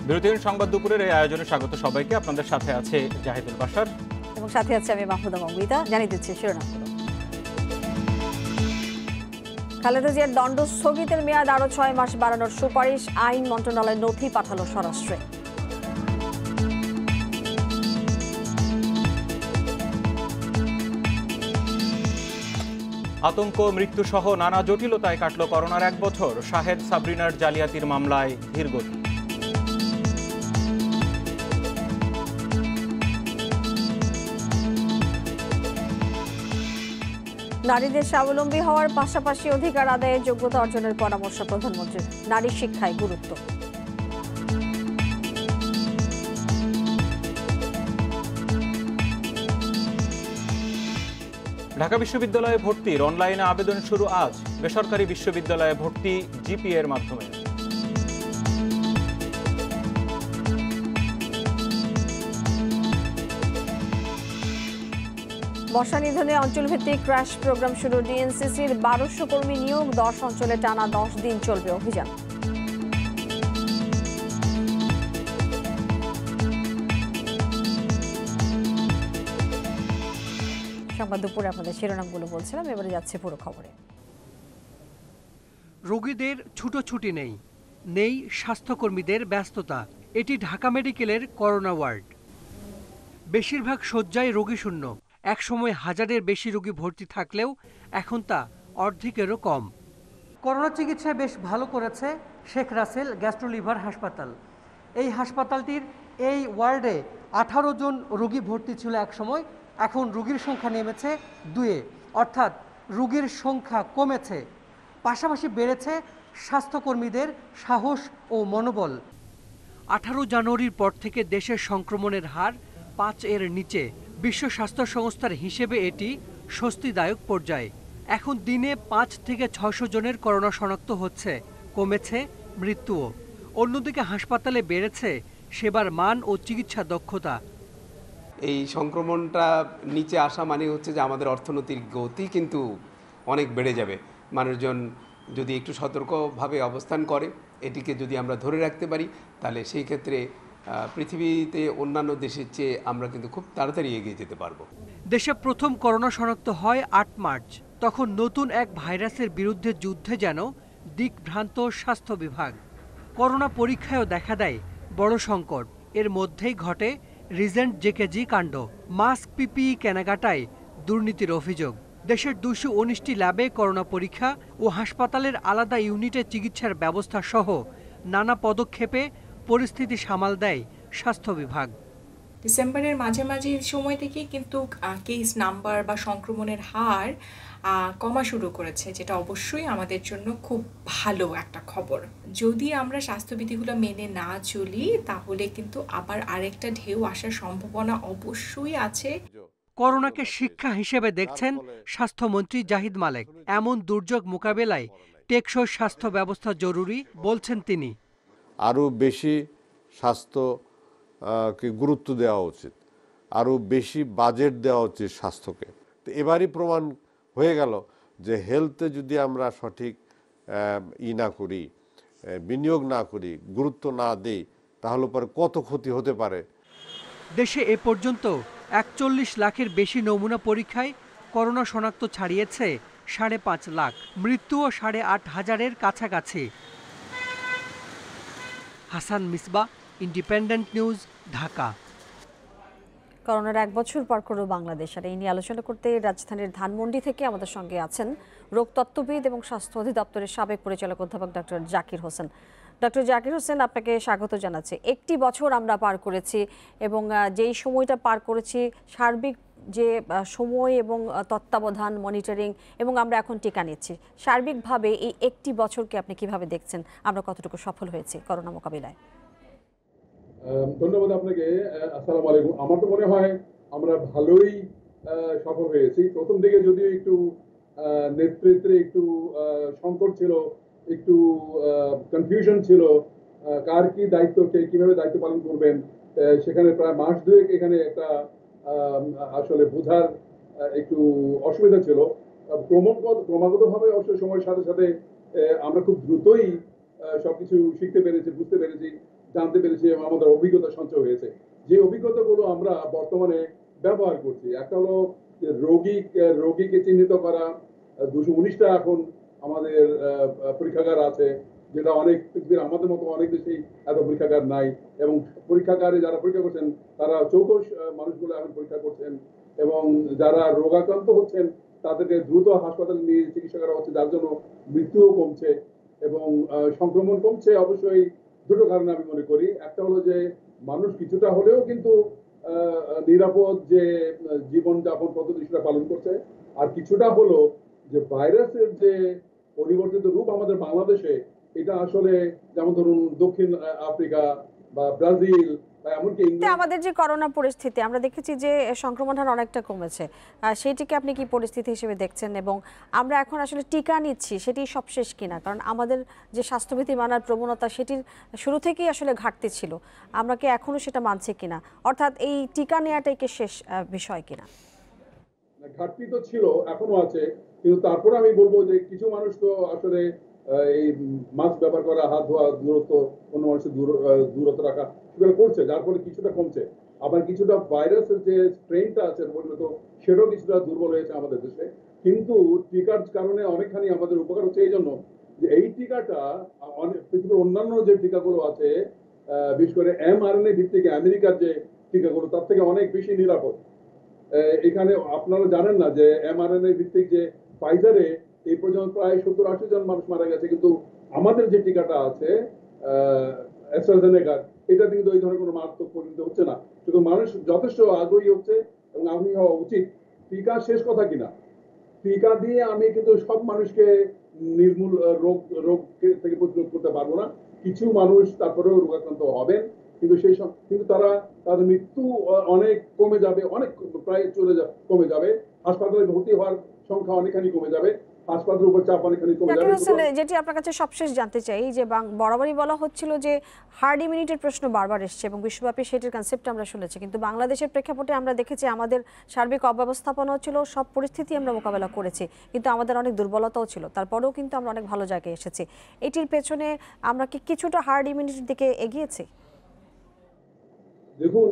বিরতিহীন সংবাদ দুপুরের এই আয়োজনে স্বাগত সবাইকে। আপনাদের সাথে আছে জাহিদুল বাশার এবং সাথে আছে আমি মাহমুদা মঙ্গিতা। জানিয়ে দিচ্ছি শিরোনামগুলো। খালেদা জিয়ার দণ্ড স্থগিতের মেয়াদ আরো 6 মাস বাড়ানোর সুপারিশ, আইন মন্ত্রণালয়ের নথি পাঠালো স্বরাষ্ট্রে। আতঙ্ক, মৃত্যুসহ নানা জটিলতায় কাটল করোনার 1 বছর। শাহেদ সাবরিনার জালিয়াতির মামলায় ধীরগতি। নারীদের স্বাবলম্বী হওয়ার পাশাপাশি অধিকার আদায়ের যোগ্যতা অর্জনের পরামর্শ প্রধানমন্ত্রীর। নারী শিক্ষায় গুরুত্ব। ঢাকা বিশ্ববিদ্যালয়ে ভর্তির অনলাইনে আবেদন শুরু আজ। বেসরকারি বিশ্ববিদ্যালয়ে ভর্তি জিপিএর মাধ্যমে। মশা নিধনে অঞ্চলভিত্তিক ক্র্যাশ প্রোগ্রাম শুরু। ডিএনসিসির 1200 কর্মী নিয়োগ। 10 অঞ্চলে টানা 10 দিন চলবে অভিযান। সংবাদ দুপুরে আপনাদের শিরোনামগুলো বলছিলাম, এবারে যাচ্ছে পুরো খবরে। রোগীদের ছুটোছুটি নেই, নেই স্বাস্থ্যকর্মীদের ব্যস্ততা। এটি ঢাকা মেডিকেলের করোনা ওয়ার্ড। বেশিরভাগ শয্যায় রোগী শূন্য। একসময় হাজারের বেশি রোগী ভর্তি থাকলেও এখন তা অর্ধেকেরও কম। করোনা চিকিৎসায় বেশ ভালো করেছে শেখ রাসেল গ্যাস্ট্রোলিভার হাসপাতাল। এই হাসপাতালটির এই ওয়ার্ডে 18 জন রোগী ভর্তি ছিল একসময়। এখন রোগীর সংখ্যা নেমেছে 2-এ, অর্থাৎ রোগীর সংখ্যা কমেছে, পাশাপাশি বেড়েছে স্বাস্থ্যকর্মীদের সাহস ও মনোবল। 18 জানুয়ারির পর থেকে দেশের সংক্রমণের হার 5-এর নিচে। বিশ্ব স্বাস্থ্য সংস্থার হিসেবে এটি স্বস্তিদায়ক পর্যায়ে। এখন দিনে 5 থেকে 600 জনের করোনা শনাক্ত হচ্ছে, কমেছে মৃত্যুও। অন্যদিকে হাসপাতালে বেড়েছে সেবার মান ও চিকিৎসা দক্ষতা। এই সংক্রমণটা নিচে আসা মানে হচ্ছে যে আমাদের অর্থনৈতিক গতি কিন্তু অনেক বেড়ে যাবে। মানুষজন যদি একটু সতর্কভাবে অবস্থান করে, এটিকে যদি আমরা ধরে রাখতে পারি, তাহলে সেই ক্ষেত্রে পৃথিবীতে অন্যান্য দেশের চেয়ে আমরা কিন্তু খুব তাড়াতাড়ি এগিয়ে যেতে পারবো। দেশে প্রথম করোনা শনাক্ত হয় 8 মার্চ। তখন নতুন এক ভাইরাসের বিরুদ্ধে যুদ্ধে যেন দিকভ্রান্ত স্বাস্থ্য বিভাগ। করোনা পরীক্ষায়ও দেখা দেয় বড় সংকট। এর মধ্যেই ঘটে রিজেন্ট জেকেজি কাণ্ড। মাস্ক, পিপিই কেনাকাটায় দুর্নীতির অভিযোগ। দেশের 219টি ল্যাবে করোনা পরীক্ষা ও হাসপাতালের আলাদা ইউনিটে চিকিৎসার ব্যবস্থা সহ নানা পদক্ষেপে পরিস্থিতি সামাল দেয় স্বাস্থ্য বিভাগ। ডিসেম্বরের মাঝামাঝি সময় থেকে কিন্তু কেস নাম্বার বা সংক্রমণের হার কমা শুরু করেছে, যেটা অবশ্যই আমাদের জন্য খুব ভালো একটা খবর। যদি আমরা স্বাস্থ্যবিধিগুলো মেনে না চলি, তাহলে কিন্তু আবার আরেকটা ঢেউ আসার সম্ভাবনা অবশ্যই আছে। করোনাকে শিক্ষা হিসেবে দেখছেন স্বাস্থ্যমন্ত্রী জাহিদ মালেক। এমন দুর্যোগ মোকাবেলায় টেকসই স্বাস্থ্য ব্যবস্থা জরুরি বলছেন তিনি। আরও বেশি স্বাস্থ্যকে গুরুত্ব দেওয়া উচিত, আরও বেশি বাজেট দেওয়া উচিত স্বাস্থ্যকে। তো এবারই প্রমাণ হয়ে গেল যে হেলথে যদি আমরা সঠিক না করি, বিনিয়োগ না করি, গুরুত্ব না দেই, তাহলে পরে কত ক্ষতি হতে পারে। দেশে এ পর্যন্ত 41 লাখের বেশি নমুনা পরীক্ষায় করোনা শনাক্ত ছাড়িয়েছে 5.5 লাখ। মৃত্যুও 8,500-এর কাছাকাছি। Hasan Misba, independent news, Dhaka. করোনার 1 বছর পার করল বাংলাদেশ। আর এই নিয়ে আলোচনা করতে রাজধানীর ধানমন্ডি থেকে আমাদের সঙ্গে আছেন রোগতত্ত্ববিদ এবং স্বাস্থ্য অধিদপ্তরের সাবেক পরিচালক অধ্যাপক ডক্টর জাকির হোসেন। ডক্টর জাকির হোসেন, আপনাকে স্বাগত জানাচ্ছি। 1টি বছর আমরা পার করেছি এবং যেই সময়টা পার করেছি, সার্বিক যে সময় এবং তত্ত্বাবধান, মনিটরিং এবং আমরা এখন টিকা নিচ্ছি, সার্বিকভাবে এই 1টি বছরকে আপনি কিভাবে দেখছেন? আমরা কতটুকু সফল হয়েছি করোনা মোকাবিলায়? ধন্যবাদ আপনাকে। আসসালামু আলাইকুম। আমার তো মনে হয় আমরা ভালোই সফল হয়েছি। প্রথম দিকে যদিও একটু নেতৃত্বে একটু সংকট ছিল, একটু কনফিউশন ছিল, কার কি দায়িত্ব, কে কিভাবে দায়িত্ব পালন করবেন, সেখানে প্রায় মাস দুয়েক এখানে একটা আসলে বোঝার একটু অসুবিধা ছিল। ক্রমাগতভাবে অবশ্য সময়ের সাথে সাথে আমরা খুব দ্রুতই সবকিছু শিখতে পেরেছি, বুঝতে পেরেছি, জানতে পেরেছি এবং আমাদের অভিজ্ঞতা সঞ্চয় হয়েছে। যে অভিজ্ঞতাগুলো আমরা বর্তমানে ব্যবহার করছি, একটা হলো যে রোগীকে চিহ্নিত করা। 219টা এখন আমাদের পরীক্ষাগার আছে, যেটা অনেক পৃথিবীর আমাদের মতো অনেক দেশেই এত পরীক্ষাগার নাই, এবং পরীক্ষাগারে যারা পরীক্ষা করছেন তারা চৌকস মানুষগুলো এখন পরীক্ষা করছেন, এবং যারা রোগাক্রান্ত হচ্ছেন তাদেরকে দ্রুত হাসপাতালে নিয়ে চিকিৎসা করা হচ্ছে, যার জন্য মৃত্যুও কমছে এবং সংক্রমণ কমছে। অবশ্যই দুটো কারণে আমি মনে করি, একটা হলো যে মানুষ কিছুটা হলেও কিন্তু নিরাপদ যে জীবনযাপন পদ্ধতি সেটা পালন করছে, আর কিছুটা হলো যে ভাইরাসের যে পরিবর্তিত রূপ আমাদের বাংলাদেশে, এটা আসলে যেমন ধরুন দক্ষিণ আফ্রিকা বা ব্রাজিল বা এমনকি আমাদের যে করোনা পরিস্থিতি আমরা দেখেছি যে সংক্রমণ হার অনেকটা কমেছে, সেইটিকে আপনি কি পরিস্থিতি হিসেবে দেখছেন, এবং আমরা এখন আসলে টিকা নিচ্ছি সেটি সবশেষ কিনা? কারণ আমাদের যে স্বাস্থ্যবিধি মানার প্রবণতা সেটির শুরু থেকেই আসলে ঘাটতি ছিল, আমরা কি এখনো সেটা মানছি কিনা, অর্থাৎ এই টিকা নেওয়াটাই কি শেষ বিষয় কিনা? ঘাটতি তো ছিল, এখনো আছে, কিন্তু তারপরে আমি বলবো যে কিছু মানুষ তো আসলে এই মাস্ক ব্যবহার করা, হাত ধোয়া, দূরত্ব, অন্য মানুষের দূরত্ব রাখা সেগুলো করছে, যার ফলে কিছুটা কমছে। আবার কিছুটা ভাইরাসের যে স্ট্রেনটা আছে পরিণত, সেটাও কিছুটা দুর্বল হয়েছে আমাদের দেশে। কিন্তু টিকার কারণে অনেকখানি আমাদের উপকার হচ্ছে এই জন্য যে এই টিকাটা পৃথিবীর অন্যান্য যে টিকাগুলো আছে, বিশেষ করে mRNA ভিত্তিক আমেরিকার যে টিকাগুলো, তার থেকে অনেক বেশি নিরাপদ। এখানে আপনারা জানেন না যে mRNA ভিত্তিক যে ফাইজারে এই পর্যন্ত প্রায় 70-80 জন মানুষ মারা গেছে, কিন্তু আমাদের যে টিকাটা আছে অ্যাস্ট্রাজেনেকার, এটা কিন্তু এই ধরনের কোনো মারাত্মক পরিণত হচ্ছে না। শুধু মানুষ যথেষ্ট আগ্রহী হচ্ছে এবং আগ্রহী হওয়া উচিত। টিকা শেষ কথা কিনা, টিকা দিয়ে আমি কিন্তু সব মানুষকে নির্মূল রোগ থেকে প্রতিরোধ করতে পারবো না। কিছু মানুষ তারপরেও রোগাক্রান্ত হবেন, কিন্তু কিন্তু তাদের মৃত্যু অনেক কমে যাবে, অনেক প্রায় কমে যাবে। হাসপাতালে ভর্তি হওয়ার সংখ্যা অনেকখানি কমে যাবে, হাসপাতালের উপর চাপ অনেকখানি কমে যাবে। যেটি আপনার কাছে সবশেষ জানতে চাই যে বরাবরই বলা হচ্ছিল যে হার্ড ইমিউনিটির প্রশ্ন বারবার এসছে এবং বিশ্বব্যাপী সেটির কনসেপ্ট আমরা শুনেছি, কিন্তু বাংলাদেশের প্রেক্ষাপটে আমরা দেখেছি আমাদের সার্বিক অব্যবস্থাপনা ছিল, সব পরিস্থিতি আমরা মোকাবেলা করেছি, কিন্তু আমাদের অনেক দুর্বলতাও ছিল, তারপরেও কিন্তু আমরা অনেক ভালো জায়গায় এসেছি। এটির পেছনে আমরা কি কিছুটা হার্ড ইমিউনিটির দিকে এগিয়েছি? দেখুন,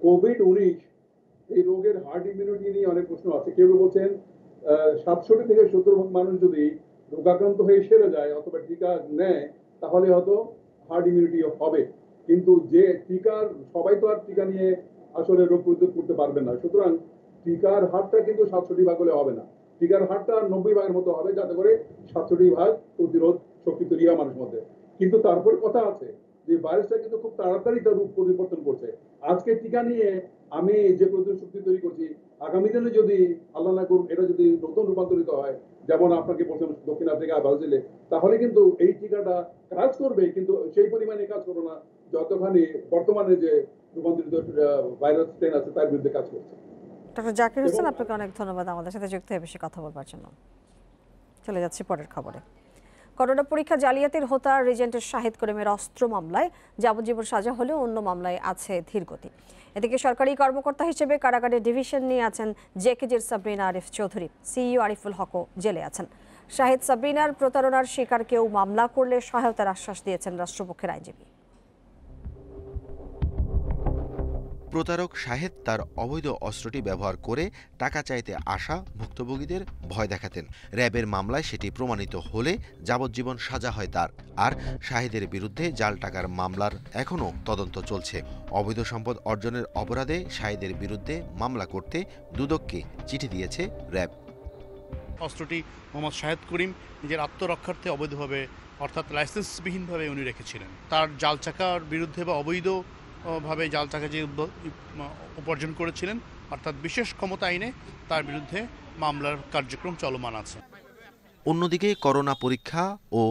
কোভিড-19 এই রোগের হার্ড ইমিউনিটি নিয়ে অনেক প্রশ্ন আছে। কেউ বলছেন 67 থেকে 70% মানুষ যদি রোগাক্রান্ত হয়ে সেরে যায় অথবা টিকা নেয় তাহলে হয়তো হার্ড ইমিউনিটি হবে, কিন্তু যে টিকার সবাই তো আর টিকা নিয়ে আসলে রোগ প্রতিরোধ করতে পারবে না। সুতরাং টিকার হারটা কিন্তু 67 ভাগ হলে হবে না, টিকার হারটা 90 ভাগের মতো হবে, যাতে করে 67 ভাগ প্রতিরোধ শক্তি তৈরি হয় মানুষের মধ্যে। কিন্তু তারপরে কথা আছে যে ভাইরাসটা কিন্তু খুব তাড়াতাড়ি তার রূপ পরিবর্তন করছে। আজকে টিকা নিয়ে আমি যে প্রতিরোধ শক্তি তৈরি করছি, আগামী দিনে যদি আল্লাহ না করুন এটা যদি নতুন রূপান্তরিত হয়, যেমন আপনাকে বলছেন দক্ষিণ আফ্রিকা, ব্রাজিলে, তাহলে কিন্তু এই টিকাটা কাজ করবে, কিন্তু সেই পরিমাণে কাজ করবে না যতখানি বর্তমানে যে রূপান্তরিত ভাইরাস স্ট্রেন আছে তার বিরুদ্ধে কাজ করছে। ডক্টর জাকির হোসেন, আপনাকে অনেক ধন্যবাদ আমাদের সাথে যুক্ত হয়ে বেশি কথা বলবার জন্য। চলে যাচ্ছি পরের খবরে। করোনা পরীক্ষা জালিয়াতির হোতা রিজেন্টের শাহিদ করিমের অস্ত্র মামলায় যাবজ্জীবন সাজা হলেও অন্য মামলায় আছে ধীরগতি। এদিকে সরকারি কর্মকর্তা হিসেবে কারাগারের ডিভিশন নিয়ে আছেন জেকেজির সাবরিনা আরিফ চৌধুরী, সিইও আরিফুল হকও জেলে আছেন। শাহিদ সাবরিনার প্রতারণার শিকার কেউ মামলা করলে সহায়তার আশ্বাস দিয়েছেন রাষ্ট্রপক্ষের আইনজীবী। প্রতারক শাহেদ তার অবৈধ অস্ত্রটি ব্যবহার করে টাকা চাইতে আসা ভুক্তভোগীদের ভয় দেখাতেন। র্যাবের মামলায় সেটি প্রমাণিত হলে যাবজ্জীবন সাজা হয় তার। আর শাহেদের বিরুদ্ধে জাল টাকার মামলার এখনও তদন্ত চলছে। অবৈধ সম্পদ অর্জনের অপরাধে শাহেদের বিরুদ্ধে মামলা করতে দুদককে চিঠি দিয়েছে র্যাব। অস্ত্রটি মোহাম্মদ শাহেদ করিম নিজের আত্মরক্ষার্থে অবৈধভাবে অর্থাৎ লাইসেন্সবিহীনভাবে উনি রেখেছিলেন। তার জাল টাকার বিরুদ্ধে বা অবৈধভাবে জাল টাকা যে উপার্জন করেছিলেন অর্থাৎ বিশেষ ক্ষমতা আইনে তার বিরুদ্ধে মামলার কার্যক্রম চলমান আছে। অন্যদিকে করোনা পরীক্ষা ও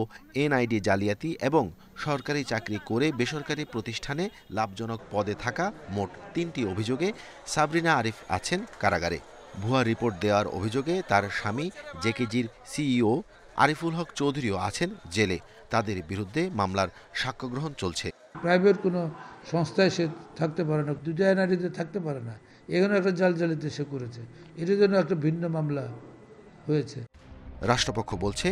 এনআইডি জালিয়াতি এবং সরকারি চাকরি করে বেসরকারি প্রতিষ্ঠানে লাভজনক পদে থাকা মোট 3টি অভিযোগে সাবরিনা আরিফ আছেন কারাগারে। ভুয়া রিপোর্ট দেওয়ার অভিযোগে তার স্বামী জেকেজির সিইও আরিফুল হক চৌধুরীও আছেন জেলে। তাদের বিরুদ্ধে মামলার সাক্ষ্য গ্রহণ চলছে। প্রাইভেট কোনো সংস্থায় সে থাকতে পারে না, দুটো এনআইডিতে থাকতে পারে না, এখানে একটা জালিয়াতি সে করেছে, এর জন্য একটা ভিন্ন মামলা হয়েছে। রাষ্ট্রপক্ষ বলছে,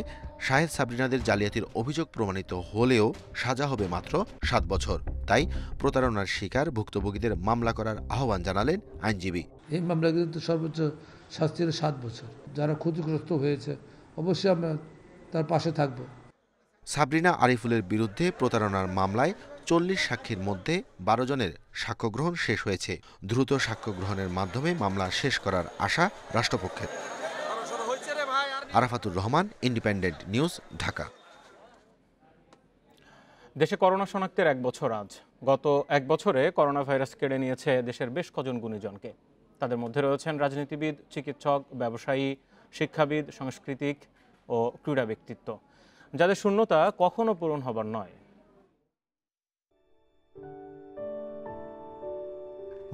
শাহেদ সাবরিনাদের জালিয়াতির অভিযোগ প্রমাণিত হলেও সাজা হবে মাত্র 7 বছর। তাই প্রতারণার শিকার ভুক্তভোগীদের মামলা করার আহ্বান জানালেন আইনজীবী। এই মামলা কিন্তু সর্বোচ্চ শাস্তি হলো 7 বছর। যারা ক্ষতিগ্রস্ত হয়েছে অবশ্যই আমরা তার পাশে থাকব। সাবরিনা আরিফুলের বিরুদ্ধে প্রতারণার মামলায় 40 সাক্ষীর মধ্যে 12 জনের সাক্ষ্য গ্রহণ শেষ হয়েছে। দ্রুত সাক্ষ্য গ্রহণের মাধ্যমে মামলা শেষ করার আশা রাষ্ট্রপক্ষের। Arafatur Rahman, independent news, Dhaka. দেশে করোনা শনাক্তের 1 বছর আজ। গত 1 বছরে করোনা ভাইরাস কেড়ে নিয়েছে দেশের বেশ কজন গুণীজনকে। তাদের মধ্যে রয়েছেন রাজনীতিবিদ, চিকিৎসক, ব্যবসায়ী, শিক্ষাবিদ, সাংস্কৃতিক ও ক্রীড়া ব্যক্তিত্ব, যাদের শূন্যতা কখনো পূরণ হবার নয়।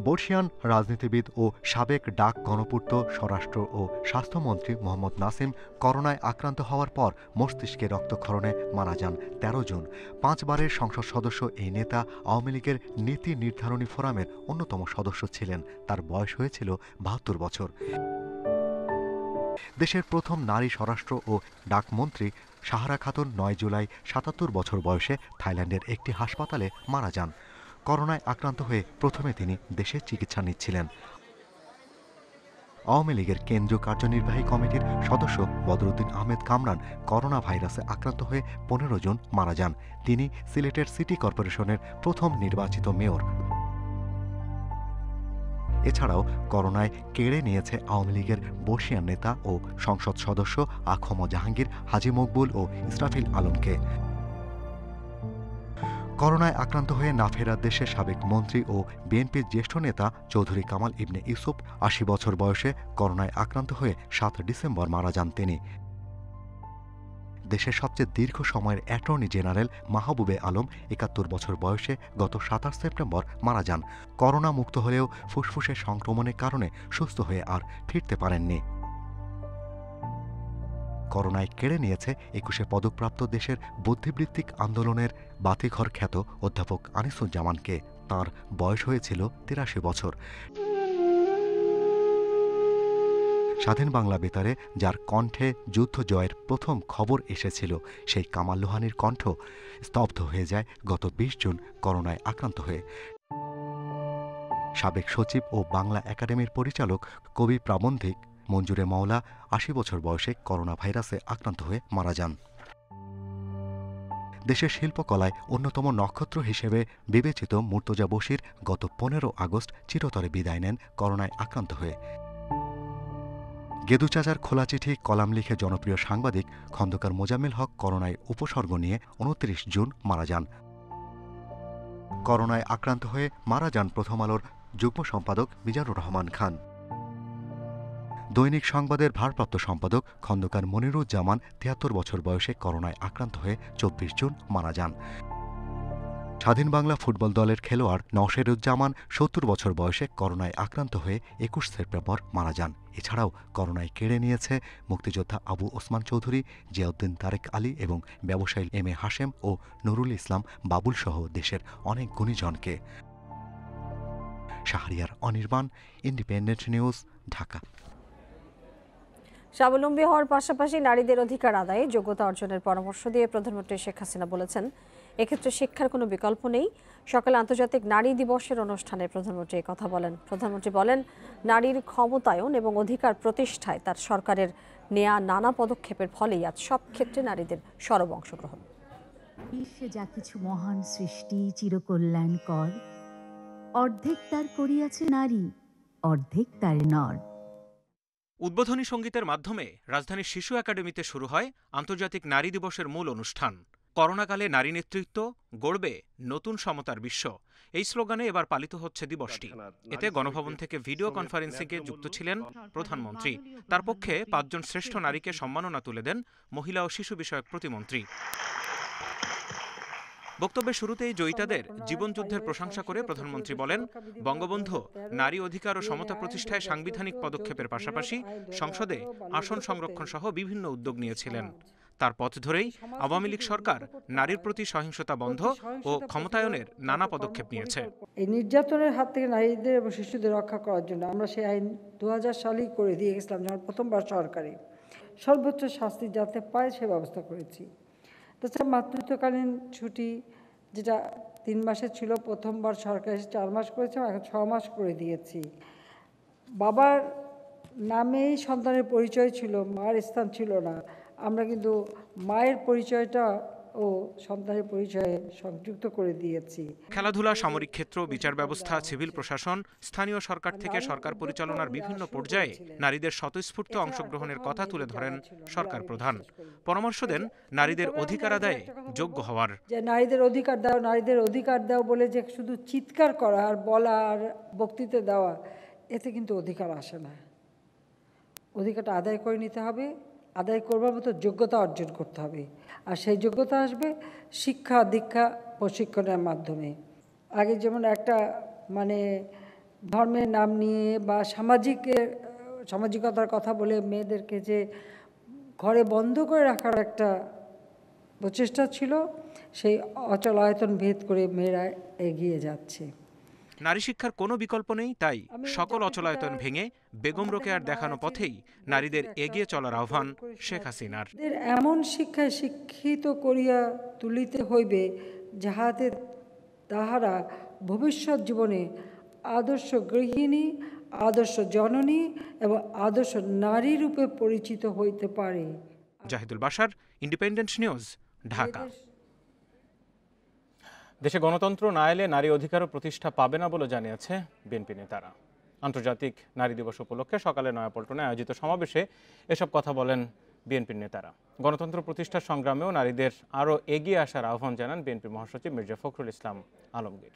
বর্ষিয়ান রাজনীতিবিদ ও সাবেক ডাক গণপূর্ত, স্বরাষ্ট্র ও স্বাস্থ্যমন্ত্রী মোহাম্মদ নাসিম করোনায় আক্রান্ত হওয়ার পর মস্তিষ্কে রক্তক্ষরণে মারা যান 13 জুন। 5 বারের সংসদ সদস্য এই নেতা আওয়ামী লীগের নীতি নির্ধারণী ফোরামের অন্যতম সদস্য ছিলেন। তার বয়স হয়েছিল 72 বছর। দেশের প্রথম নারী স্বরাষ্ট্র ও ডাকমন্ত্রী সাহারা খাতুন 9 জুলাই 77 বছর বয়সে থাইল্যান্ডের একটি হাসপাতালে মারা যান। করোনায় আক্রান্ত হয়ে প্রথমে তিনি দেশে চিকিৎসা নিচ্ছিলেন। আওয়ামী লীগের কেন্দ্রীয় কার্যনির্বাহী কমিটির সদস্য বদরুদ্দিন আহমেদ কামরান করোনা ভাইরাসে আক্রান্ত হয়ে 15 জন মারা যান। তিনি সিলেটের সিটি কর্পোরেশনের প্রথম নির্বাচিত মেয়র। এছাড়াও করোনায় কেড়ে নিয়েছে আওয়ামী লীগের বর্ষিয়ান নেতা ও সংসদ সদস্য আখম জাহাঙ্গীর, হাজী মকবুল ও ইসরাফিল আলমকে। করোনায় আক্রান্ত হয়ে না ফেরার দেশে সাবেক মন্ত্রী ও বিএনপির জ্যেষ্ঠ নেতা চৌধুরী কামাল ইবনে ইউসুফ 80 বছর বয়সে করোনায় আক্রান্ত হয়ে 7 ডিসেম্বর মারা যান তিনি। দেশের সবচেয়ে দীর্ঘ সময়ের অ্যাটর্নি জেনারেল মাহবুবে আলম 71 বছর বয়সে গত 27 সেপ্টেম্বর মারা যান। করোনা মুক্ত হলেও ফুসফুসের সংক্রমণের কারণে সুস্থ হয়ে আর ফিরতে পারেননি। করোনায় কেড়ে নিয়েছে 21শে পদকপ্রাপ্ত দেশের বুদ্ধিবৃত্তিক আন্দোলনের বাতিঘর খ্যাত অধ্যাপক আনিসুজ্জামানকে। তাঁর বয়স হয়েছিল 83 বছর। স্বাধীন বাংলা বেতারে যার কণ্ঠে যুদ্ধ জয়ের প্রথম খবর এসেছিল, সেই কামাল লোহানীর কণ্ঠ স্তব্ধ হয়ে যায় গত 20 জুন করোনায় আক্রান্ত হয়ে। সাবেক সচিব ও বাংলা একাডেমির পরিচালক, কবি, প্রাবন্ধিক মঞ্জুরে মাওলা 80 বছর বয়সে করোনা ভাইরাসে আক্রান্ত হয়ে মারা যান। দেশের শিল্পকলায় অন্যতম নক্ষত্র হিসেবে বিবেচিত মুর্তজা বশির গত 15 আগস্ট চিরতরে বিদায় নেন করোনায় আক্রান্ত হয়ে। গেদু চাচার খোলা চিঠি কলাম লিখে জনপ্রিয় সাংবাদিক খন্দকার মোজাম্মেল হক করোনায় উপসর্গ নিয়ে 29 জুন মারা যান। করোনায় আক্রান্ত হয়ে মারা যান প্রথম আলোর যুগ্ম সম্পাদক মিজানুর রহমান খান। দৈনিক সংবাদের ভারপ্রাপ্ত সম্পাদক খন্দকার মনিরুজ্জামান 73 বছর বয়সে করোনায় আক্রান্ত হয়ে 24 জুন মারা যান। স্বাধীন বাংলা ফুটবল দলের খেলোয়াড় নওশেরুজ্জামান 70 বছর বয়সে করোনায় আক্রান্ত হয়ে 21 সেপ্টেম্বর মারা যান। এছাড়াও করোনায় কেড়ে নিয়েছে মুক্তিযোদ্ধা আবু ওসমান চৌধুরী, জিয়াউদ্দিন তারেক আলী এবং ব্যবসায়ী এম এ হাশেম ও নুরুল ইসলাম বাবুল সহ দেশের অনেক গুণীজনকে। Shahriar Anirban, Independent news, Dhaka. স্বাবলম্বী হওয়ার পাশাপাশি নারীদের অধিকার আদায়ে যোগ্যতা অর্জনের পরামর্শ দিয়ে প্রধানমন্ত্রী শেখ হাসিনা বলেছেন, এক্ষেত্রে শিক্ষার কোনো বিকল্প নেই। সকালে আন্তর্জাতিক নারী দিবসের অনুষ্ঠানে প্রধানমন্ত্রী এই কথা বলেন। প্রধানমন্ত্রী বলেন, নারীর ক্ষমতায়ন এবং অধিকার প্রতিষ্ঠায় তার সরকারের নেয়া নানা পদক্ষেপের ফলেই আজ সব ক্ষেত্রে নারীদের সরব অংশগ্রহণ। বিশ্বে যা কিছু মহান সৃষ্টি চিরকল্যাণকর, অর্ধেক তার করিয়াছে নারী, অর্ধেক তার নর। উদ্বোধনী সঙ্গীতের মাধ্যমে রাজধানীর শিশু একাডেমিতে শুরু হয় আন্তর্জাতিক নারী দিবসের মূল অনুষ্ঠান। করোনাকালে নারী নেতৃত্ব গড়বে নতুন সমতার বিশ্ব, এই স্লোগানে এবার পালিত হচ্ছে দিবসটি। এতে গণভবন থেকে ভিডিও কনফারেন্সিংয়ে যুক্ত ছিলেন প্রধানমন্ত্রী। তার পক্ষে 5 জন শ্রেষ্ঠ নারীকে সম্মাননা তুলে দেন মহিলা ও শিশু বিষয়ক প্রতিমন্ত্রী। বক্তব্যের শুরুতেই জয়িতাদের জীবনযুদ্ধের প্রশংসা করে প্রধানমন্ত্রী বলেন, বঙ্গবন্ধু নারী অধিকার ও সমতা প্রতিষ্ঠায় সাংবিধানিক পদক্ষেপের পাশাপাশি সংসদে আসন সংরক্ষণ সহ বিভিন্ন উদ্যোগ নিয়েছিলেন। তার পথ ধরেই আওয়ামী লীগ সরকার নারীর প্রতি সহিংসতা বন্ধ ও ক্ষমতায়নের নানা পদক্ষেপ নিয়েছে। এই নির্যাতনের হাত থেকে নারীদের এবং শিশুদের রক্ষা করার জন্য আমরা সেই আইন 2000 সালেই করে দিয়ে গেছিলাম, যখন প্রথমবার সরকারি সর্বোচ্চ শাস্তি যাতে পায় সে ব্যবস্থা করেছি। তাছাড়া মাতৃত্বকালীন ছুটি যেটা 3 মাসের ছিল, প্রথমবার সরকার এসে 4 মাস করেছে, এখন 6 মাস করে দিয়েছি। বাবার নামেই সন্তানের পরিচয় ছিল, মার স্থান ছিল না। আমরা কিন্তু মায়ের পরিচয়টা ও সন্তানের পরিচয়ে সংযুক্ত করে দিয়েছি। খেলাধুলা, সামরিক ক্ষেত্র, বিচার ব্যবস্থা, সিভিল প্রশাসন, স্থানীয় সরকার থেকে সরকার পরিচালনার বিভিন্ন পর্যায়ে নারীদের স্বতঃস্ফূর্ত অংশগ্রহণের কথা তুলে ধরেন সরকার প্রধান। পরামর্শ দেন নারীদের অধিকার আদায়ে যোগ্য হওয়ার। যে নারীদের অধিকার দাও, নারীদের অধিকার দাও বলে যে শুধু চিৎকার করা আর বলা আর বক্তৃতা দেওয়া, এতে কিন্তু অধিকার আসে না। অধিকারটা আদায় করে নিতে হবে, আদায় করবার মতো যোগ্যতা অর্জন করতে হবে। আর সেই যোগ্যতা আসবে শিক্ষা দীক্ষা প্রশিক্ষণের মাধ্যমে। আগে যেমন একটা মানে ধর্মের নাম নিয়ে বা সামাজিকতার কথা বলে মেয়েদেরকে যে ঘরে বন্ধ করে রাখার একটা প্রচেষ্টা ছিল, সেই অচল আয়তন ভেদ করে মেয়েরা এগিয়ে যাচ্ছে। নারী শিক্ষার কোনো বিকল্প নেই, তাই সকল অচলায়তন ভেঙে বেগম রোকেয়ার দেখানো পথেই নারীদের এগিয়ে চলার আহ্বান শেখ হাসিনার। এমন শিক্ষায় শিক্ষিত করিয়া তুলিতে হইবে যাহাতে তাহারা ভবিষ্যৎ জীবনে আদর্শ গৃহিণী, আদর্শ জননী এবং আদর্শ নারী রূপে পরিচিত হইতে পারে। Zahidul Bashar, independent news, Dhaka. দেশে গণতন্ত্র না এলে নারী অধিকারও প্রতিষ্ঠা পাবে না বলে জানিয়েছে বিএনপি নেতারা। আন্তর্জাতিক নারী দিবস উপলক্ষে সকালে নয়াপল্টনে আয়োজিত সমাবেশে এসব কথা বলেন বিএনপির নেতারা। গণতন্ত্র প্রতিষ্ঠার সংগ্রামেও নারীদের আরও এগিয়ে আসার আহ্বান জানান বিএনপি মহাসচিব মির্জা ফখরুল ইসলাম আলমগীর।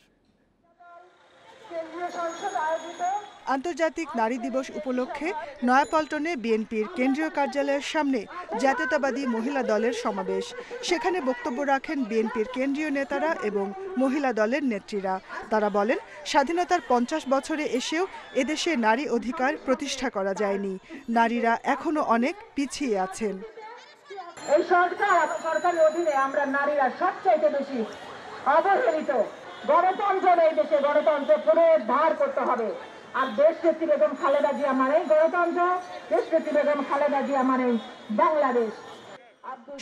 আন্তর্জাতিক নারী দিবস উপলক্ষে নয়াপল্টনে বিএনপির কেন্দ্রীয় কার্যালয়ের সামনে জাতীয়তাবাদী মহিলা দলের সমাবেশ। সেখানে বক্তব্য রাখেন বিএনপির কেন্দ্রীয় নেতারা এবং মহিলা দলের নেত্রীরা। তারা বলেন, স্বাধীনতার 50 বছরে এসেও এদেশে নারী অধিকার প্রতিষ্ঠা করা যায়নি। নারীরা এখনো অনেক পিছিয়ে আছেন। এই সরকারের অধীনে আমরা নারীরা সবচাইতে বেশি অবহেলিত। গণতন্ত্র এই দেশে, গণতন্ত্র পুনরুদ্ধার করতে হবে। আর দেশনেত্রী বেগম খালেদা জিয়া মানেই গণতন্ত্র, দেশনেত্রী বেগম খালেদা জিয়া মানেই বাংলাদেশ।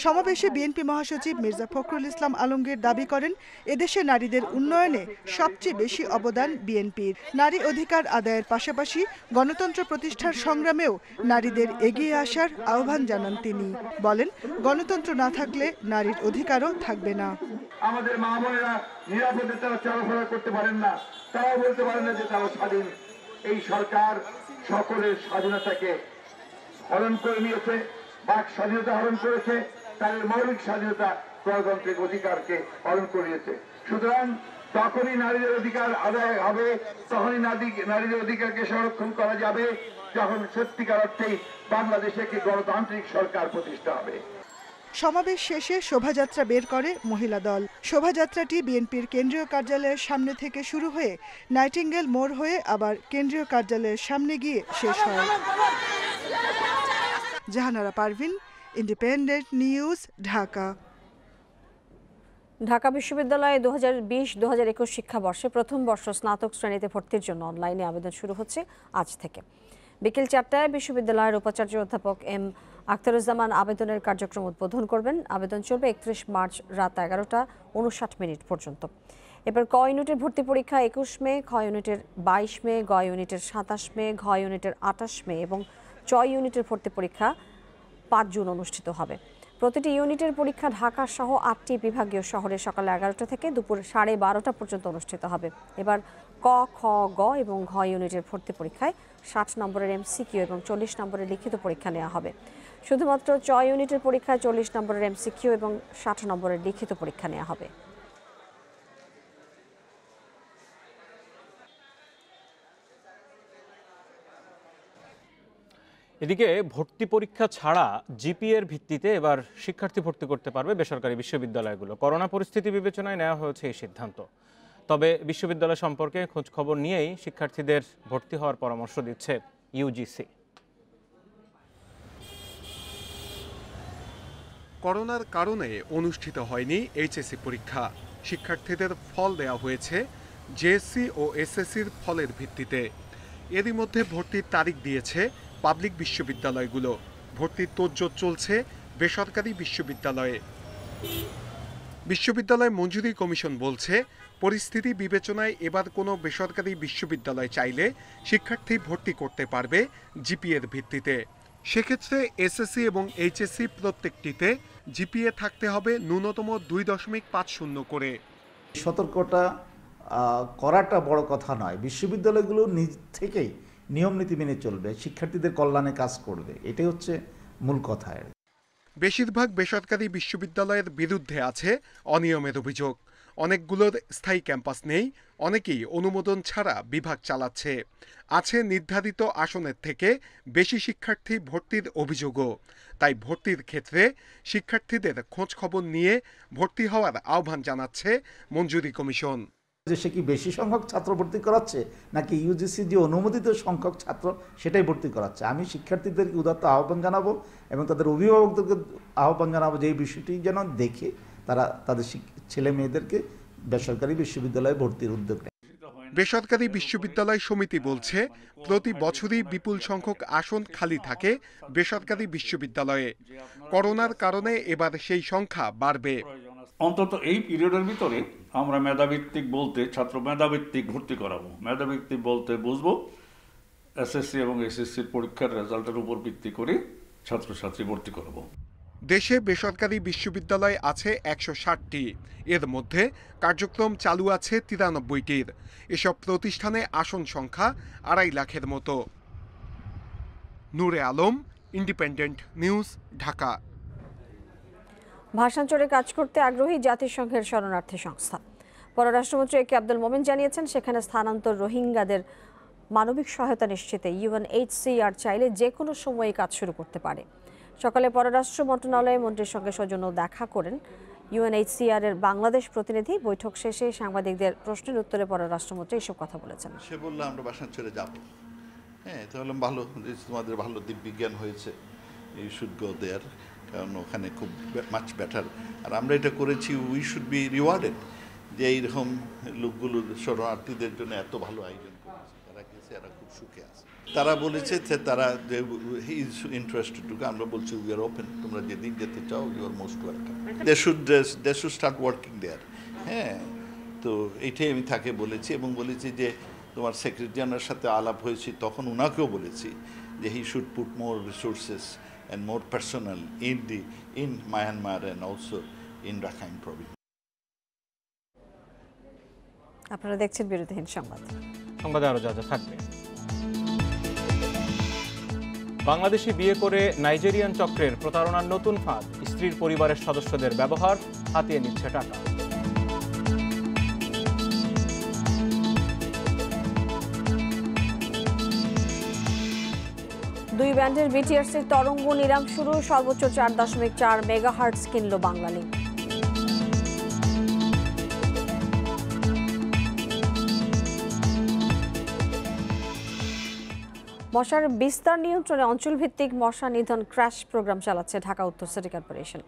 সমাবেশে বিএনপি মহাসচিব মির্জা ফখরুল ইসলাম আলমগীর দাবি করেন, এদেশে নারীদের উন্নয়নে সবচেয়ে বেশি অবদান বিএনপির। নারী অধিকার আদায়ের পাশাপাশি গণতন্ত্র প্রতিষ্ঠার সংগ্রামেও নারীদের এগিয়ে আসার আহ্বান জানান তিনি। বলেন, গণতন্ত্র না থাকলে নারীর অধিকারও থাকবে না। আমাদের মা বোনেরা নিরাপদে তারা চলাফেরা করতে পারেন না, তারাও বলতে পারেন না যে তারা স্বাধীন। এই সরকার সকলের স্বাধীনতাকে হরণ করে নিয়েছে, বাক স্বাধীনতা হরণ করেছে, তাদের মৌলিক স্বাধীনতা গণতান্ত্রিক অধিকারকে হরণ করিয়েছে। সুতরাং তখনই নারীদের অধিকার আদায় হবে, তখনই নারীদের অধিকারকে সংরক্ষণ করা যাবে, যখন সত্যিকার অর্থেই বাংলাদেশে একটি গণতান্ত্রিক সরকার প্রতিষ্ঠা হবে। সমাবেশ শেষে শোভাযাত্রা বের করে মহিলা দল। শোভাযাত্রাটি বিএনপির কেন্দ্রীয় কার্যালয়ের সামনে থেকে শুরু হয়ে নাইটিঙ্গেল মোড় হয়ে আবার কেন্দ্রীয় কার্যালয়ের সামনে গিয়ে শেষ হয়। Jahanara Parvin, Independent news, Dhaka. ঢাকা বিশ্ববিদ্যালয়ে 2020-2021 শিক্ষাবর্ষে প্রথম বর্ষ স্নাতক শ্রেণীতে ভর্তির জন্য অনলাইনে আবেদন শুরু হচ্ছে আজ থেকে। বিকেল 4টায় বিশ্ববিদ্যালয়ের উপাচার্য অধ্যাপক এম আখতারুজ্জামান আবেদনের কার্যক্রম উদ্বোধন করবেন। আবেদন চলবে 31 মার্চ রাত 11:59 পর্যন্ত। এবার ক ইউনিটের ভর্তি পরীক্ষা 21 মে, খ ইউনিটের 22 মে, গ ইউনিটের 27 মে, ঘ ইউনিটের 28 মে এবং চ ইউনিটের ভর্তি পরীক্ষা 5 জুন অনুষ্ঠিত হবে। প্রতিটি ইউনিটের পরীক্ষা ঢাকা সহ 8টি বিভাগীয় শহরে সকাল 11টা থেকে দুপুর 12:30 পর্যন্ত অনুষ্ঠিত হবে। এবার ক, খ, গ এবং ঘ ইউনিটের ভর্তি পরীক্ষায় 60 নম্বরের এমসিকিউ এবং 40 নম্বরের লিখিত পরীক্ষা নেওয়া হবে। শুধুমাত্র চ ইউনিটের পরীক্ষায় 40 নম্বরের এমসিকিউ এবং 60 নম্বরের লিখিত পরীক্ষা নেওয়া হবে। এদিকে ভর্তি পরীক্ষা ছাড়া জিপিএর ভিত্তিতে এবার শিক্ষার্থী ভর্তি করতে পারবে বেসরকারি বিশ্ববিদ্যালয়গুলো। করোনা পরিস্থিতি বিবেচনায় নেওয়া হয়েছে এই সিদ্ধান্ত। তবে বিশ্ববিদ্যালয় সম্পর্কে খোঁজ খবর নিয়েই শিক্ষার্থীদের ভর্তি হওয়ার পরামর্শ দিচ্ছে ইউজিসি। করোনার কারণে অনুষ্ঠিত হয়নি এইচএসসি পরীক্ষা। শিক্ষার্থীদের ফল দেওয়া হয়েছে জেএসসি ও এসএসসির ফলের ভিত্তিতে। এরই মধ্যে ভর্তির তারিখ দিয়েছে পাবলিক বিশ্ববিদ্যালয়গুলো। ভর্তির তোড়জোড় চলছে বেসরকারি বিশ্ববিদ্যালয়ে। বিশ্ববিদ্যালয় মঞ্জুরি কমিশন বলছে, পরিস্থিতি বিবেচনায় এবার কোনো বেসরকারি বিশ্ববিদ্যালয় চাইলে শিক্ষার্থী ভর্তি করতে পারবে জিপিএর ভিত্তিতে। সেক্ষেত্রে এসএসসি এবং এইচএসসি প্রত্যেকটিতে জিপিএ থাকতে হবে ন্যূনতম 2.50 করে। সতর্কতা করাটা বড় কথা নয়, বিশ্ববিদ্যালয়গুলো নিজ থেকেই নিয়ম নীতি মেনে চলবে, শিক্ষার্থীদের কল্যাণে কাজ করবে, এটাই হচ্ছে মূল কথা। বেশিরভাগ বেসরকারি বিশ্ববিদ্যালয়ের বিরুদ্ধে আছে অনিয়মের অভিযোগ। অনেকগুলোর স্থায়ী ক্যাম্পাস নেই, অনেকেই অনুমোদন ছাড়া বিভাগ চালাচ্ছে। আছে নির্ধারিত আসনের থেকে বেশি শিক্ষার্থী ভর্তির অভিযোগও। তাই ভর্তির ক্ষেত্রে শিক্ষার্থীদের খোঁজ খবর নিয়ে ভর্তি হওয়ার আহ্বান জানাচ্ছে মঞ্জুরি কমিশন। যে সে কি বেশি সংখ্যক ছাত্র ভর্তি করাচ্ছে নাকি ইউজিসি যে অনুমোদিত সংখ্যক ছাত্র সেটাই ভর্তি করাচ্ছে। আমি শিক্ষার্থীদেরকে উদাত্ত আহ্বান জানাবো এবং তাদের অভিভাবকদেরকে আহ্বান জানাবো যে এই বিষয়টি যেন দেখে তারা তাদের ছেলে মেয়েদেরকে বেসরকারি বিশ্ববিদ্যালয়ে ভর্তির উদ্যোগ নেয়। বেসরকারি বিশ্ববিদ্যালয় সমিতি বলছে, প্রতি বছরই বিপুল সংখ্যক আসন খালি থাকে বেসরকারি বিশ্ববিদ্যালয়ে। করোনার কারণে এবার সেই সংখ্যা বাড়বে। অন্তত এই পিরিয়ডের ভিতরে আমরা মেধাভিত্তিক বলতে ছাত্র মেধাভিত্তিক ভর্তি করাবো। মেধাভিত্তিক বলতে বুঝবো এসএসসি এবং এসএসসির পরীক্ষার রেজাল্টের উপর ভিত্তি করে ছাত্রছাত্রী ভর্তি করাবো। দেশে বেসরকারি বিশ্ববিদ্যালয় আছে 160টি, এর মধ্যে কার্যক্রম চালু আছে 93টির। এসব প্রতিষ্ঠানে আসন সংখ্যা 2.5 লাখের মতো। নূরে আলম, ইন্ডিপেন্ডেন্ট নিউজ, ঢাকা। ভাষাঞ্চলে কাজ করতে আগ্রহী জাতিসংঘের শরণার্থী সংস্থা। পররাষ্ট্রমন্ত্রী একে আব্দুল মোমেন জানিয়েছেন, সেখানে স্থানান্তর রোহিঙ্গাদের মানবিক সহায়তা নিশ্চিতে UNHCR চাইলে যে কোনো সময়ে কাজ শুরু করতে পারে। সকালে পররাষ্ট্র মন্ত্রণালয়ে মন্ত্রীর সঙ্গে সৌজন্য দেখা করেন UNHCR এর বাংলাদেশ প্রতিনিধি। বৈঠক শেষে সাংবাদিকদের প্রশ্নের উত্তরে পররাষ্ট্রমন্ত্রী এসব কথা বলেছেন। সে বলল আমরা ভাষাঞ্চলে যাব। হ্যাঁ, তাহলে ভালো, তোমাদের ভালো দিকবিজ্ঞান হয়েছে, ইউ শুড গো দেয়ার, কারণ ওখানে খুব মাচ বেটার। আর আমরা এটা করেছি, উই শুড বি রিওয়ার্ডেড যে এইরকম লোকগুলো শরণার্থীদের জন্য এত ভালো আয়োজন করেছে। তারা গেছে, এরা খুব সুখে আছে। তারা বলেছে যে তারা হি ইজ ইন্টারেস্টেড টু, আমরা বলছি উই আর ওপেন, তোমরা যেদিন যেতে চাও you are most welcome. They should start working there. হ্যাঁ, তো এইটাই আমি তাকে বলেছি এবং বলেছি যে তোমার সেক্রেটারি জেনারেলের সাথে আলাপ হয়েছি, তখন ওনাকেও বলেছি যে he should put more resources and more personnel in Myanmar and also in Rakhine province. আপনারা দেখছেন বিরতিহীন সংবাদ। সংবাদে আরো যা থাকবে। বাংলাদেশি বিয়ে করে নাইজেরিয়ান চক্রের প্রতারণার নতুন ফাঁদ। স্ত্রীর পরিবারের সদস্যদের ব্যবহার, হাতিয়ে নিচ্ছে টাকা। দুই ব্যান্ডের বিটিআরসির তরঙ্গ নিলাম শুরু। সর্বোচ্চ 4.4 মেগাহার্টজ কিনল বাংলালিংক। মশার বিস্তার নিয়ন্ত্রণে অঞ্চলভিত্তিক মশা নিধন ক্র্যাশ প্রোগ্রাম চালাচ্ছে ঢাকা উত্তর সিটি কর্পোরেশন।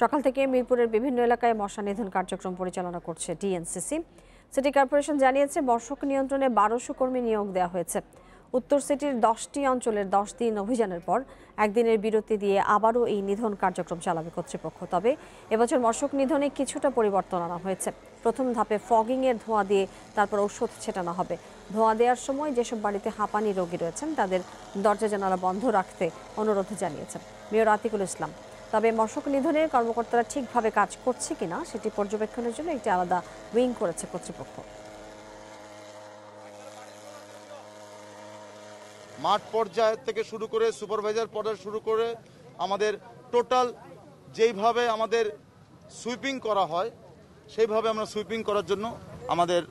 সকাল থেকে মিরপুরের বিভিন্ন এলাকায় মশা নিধন কার্যক্রম পরিচালনা করছে ডিএনসিসি। সিটি কর্পোরেশন জানিয়েছে, মশক নিয়ন্ত্রণে 1200 কর্মী নিয়োগ দেওয়া হয়েছে। উত্তর সিটির 10টি অঞ্চলের 10 দিন অভিযানের পর একদিনের বিরতি দিয়ে আবারও এই নিধন কার্যক্রম চালাবে কর্তৃপক্ষ। তবে এবছর মশক নিধনে কিছুটা পরিবর্তন আনা হয়েছে। প্রথম ধাপে ফগিংয়ের ধোঁয়া দিয়ে তারপর ঔষধ ছেটানো হবে। ধোঁয়া দেওয়ার সময় যেসব বাড়িতে হাঁপানি রোগী রয়েছেন তাদের দরজা জানালা বন্ধ রাখতে অনুরোধ জানিয়েছেন মেয়র আতিকুল ইসলাম। তবে মশক নিধনে কর্মকর্তারা ঠিকভাবে কাজ করছে কিনা সেটি পর্যবেক্ষণের জন্য একটি আলাদা উইং করেছে কর্তৃপক্ষ। মাঠ পর্যায় থেকে শুরু করে সুপারভাইজার পর্যায়ে শুরু করে আমাদের টোটাল যেইভাবে আমাদের সুইপিং করা হয় সেইভাবে আমরা সুইপিং করার জন্য আমাদের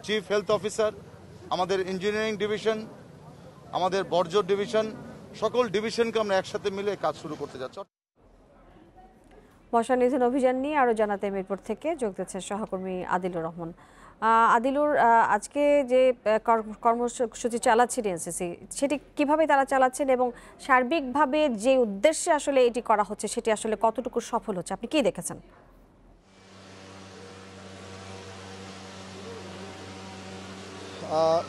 চিফ হেলথ অফিসার, আমাদের ইঞ্জিনিয়ারিং ডিভিশন, আমাদের বর্জ্য ডিভিশন, সকল ডিভিশনকে আমরা একসাথে মিলে কাজ শুরু করতে যাচ্ছি। মশা নিধন অভিযান নিয়ে আরও জানাতে মিরপুর থেকে যোগ দিচ্ছেন সহকর্মী আদিলুর রহমান। আদিলুর, আজকে যে কর্মসূচি চালাচ্ছে ডিএনসিসি, সেটি কিভাবে তারা চালাচ্ছেন এবং সার্বিকভাবে যে উদ্দেশ্যে আসলে এটি করা হচ্ছে সেটি আসলে কতটুকু সফল হচ্ছে, আপনি কি দেখেছেন?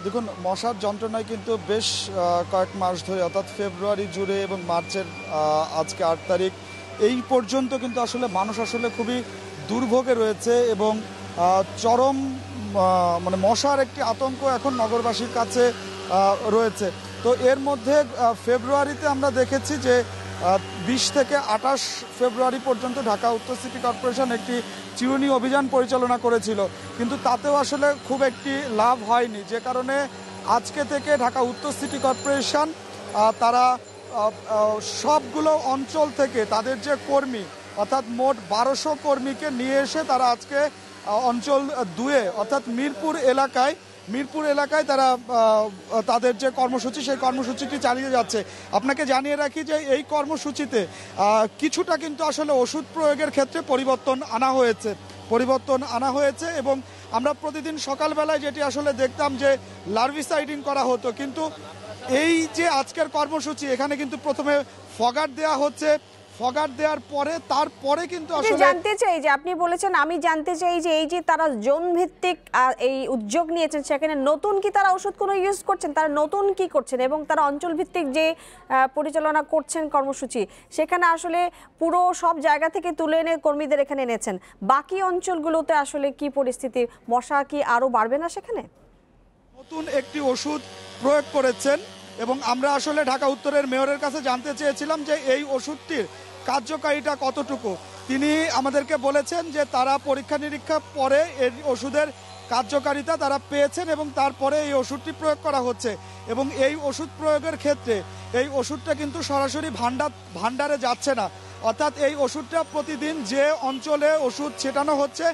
দেখুন, মশার যন্ত্রণায় কিন্তু বেশ কয়েক মাস ধরে অর্থাৎ ফেব্রুয়ারি জুড়ে এবং মার্চের আজকে 8 তারিখ এই পর্যন্ত কিন্তু আসলে মানুষ আসলে খুবই দুর্ভোগে রয়েছে এবং চরম মানে মশার একটি আতঙ্ক এখন নগরবাসীর কাছে রয়েছে। তো এর মধ্যে ফেব্রুয়ারিতে আমরা দেখেছি যে 20 থেকে 28 ফেব্রুয়ারি পর্যন্ত ঢাকা উত্তর সিটি কর্পোরেশন একটি চিরুনি অভিযান পরিচালনা করেছিল, কিন্তু তাতেও আসলে খুব একটি লাভ হয়নি, যে কারণে আজকে থেকে ঢাকা উত্তর সিটি কর্পোরেশন তারা সবগুলো অঞ্চল থেকে তাদের যে কর্মী অর্থাৎ মোট 1200 কর্মীকে নিয়ে এসে তারা আজকে অঞ্চল 2-এ অর্থাৎ মিরপুর এলাকায় তারা তাদের যে কর্মসূচি সেই কর্মসূচিটি চালিয়ে যাচ্ছে। আপনাকে জানিয়ে রাখি যে এই কর্মসূচিতে কিছুটা কিন্তু আসলে ওষুধ প্রয়োগের ক্ষেত্রে পরিবর্তন আনা হয়েছে এবং আমরা প্রতিদিন সকালবেলায় যেটি আসলে দেখতাম যে লার্ভিসাইডিং করা হতো, কিন্তু এই যে আজকের কর্মসূচি এখানে কিন্তু প্রথমে ফগার দেওয়া হচ্ছে, ফগার দেওয়ার পরে তারপরে কিন্তু আসলে জানতে চাই যে আপনি বলেছেন, আমি জানতে চাই যে এই যে তারা জোন ভিত্তিক এই উদ্যোগ নিয়েছেন সেখানে নতুন কি তারা ওষুধ কোনো ইউজ করছেন, তারা নতুন কি করছেন এবং তারা অঞ্চল ভিত্তিক যে পরিচালনা করছেন কর্মসূচি সেখানে আসলে পুরো সব জায়গা থেকে তুলে এনে কর্মীদের এখানে এনেছেন, বাকি অঞ্চলগুলোতে আসলে কি পরিস্থিতি, মশা কি আরো বাড়বে না সেখানে? নতুন একটি ওষুধ প্রয়োগ করেছেন এবং আমরা আসলে ঢাকা উত্তরের মেয়রের কাছে জানতে চেয়েছিলাম যে এই ওষুধটির কার্যকারিতা কতটুকু। তিনি আমাদেরকে বলেছেন যে তারা পরীক্ষা নিরীক্ষা পরে এই ওষুধের কার্যকারিতা তারা পেয়েছেন এবং তারপরে এই ওষুধটি প্রয়োগ করা হচ্ছে এবং এই ওষুধ প্রয়োগের ক্ষেত্রে এই ওষুধটা কিন্তু সরাসরি ভান্ডারে যাচ্ছে না, অর্থাৎ এই ওষুধটা প্রতিদিন যে অঞ্চলে ওষুধ ছেটানো হচ্ছে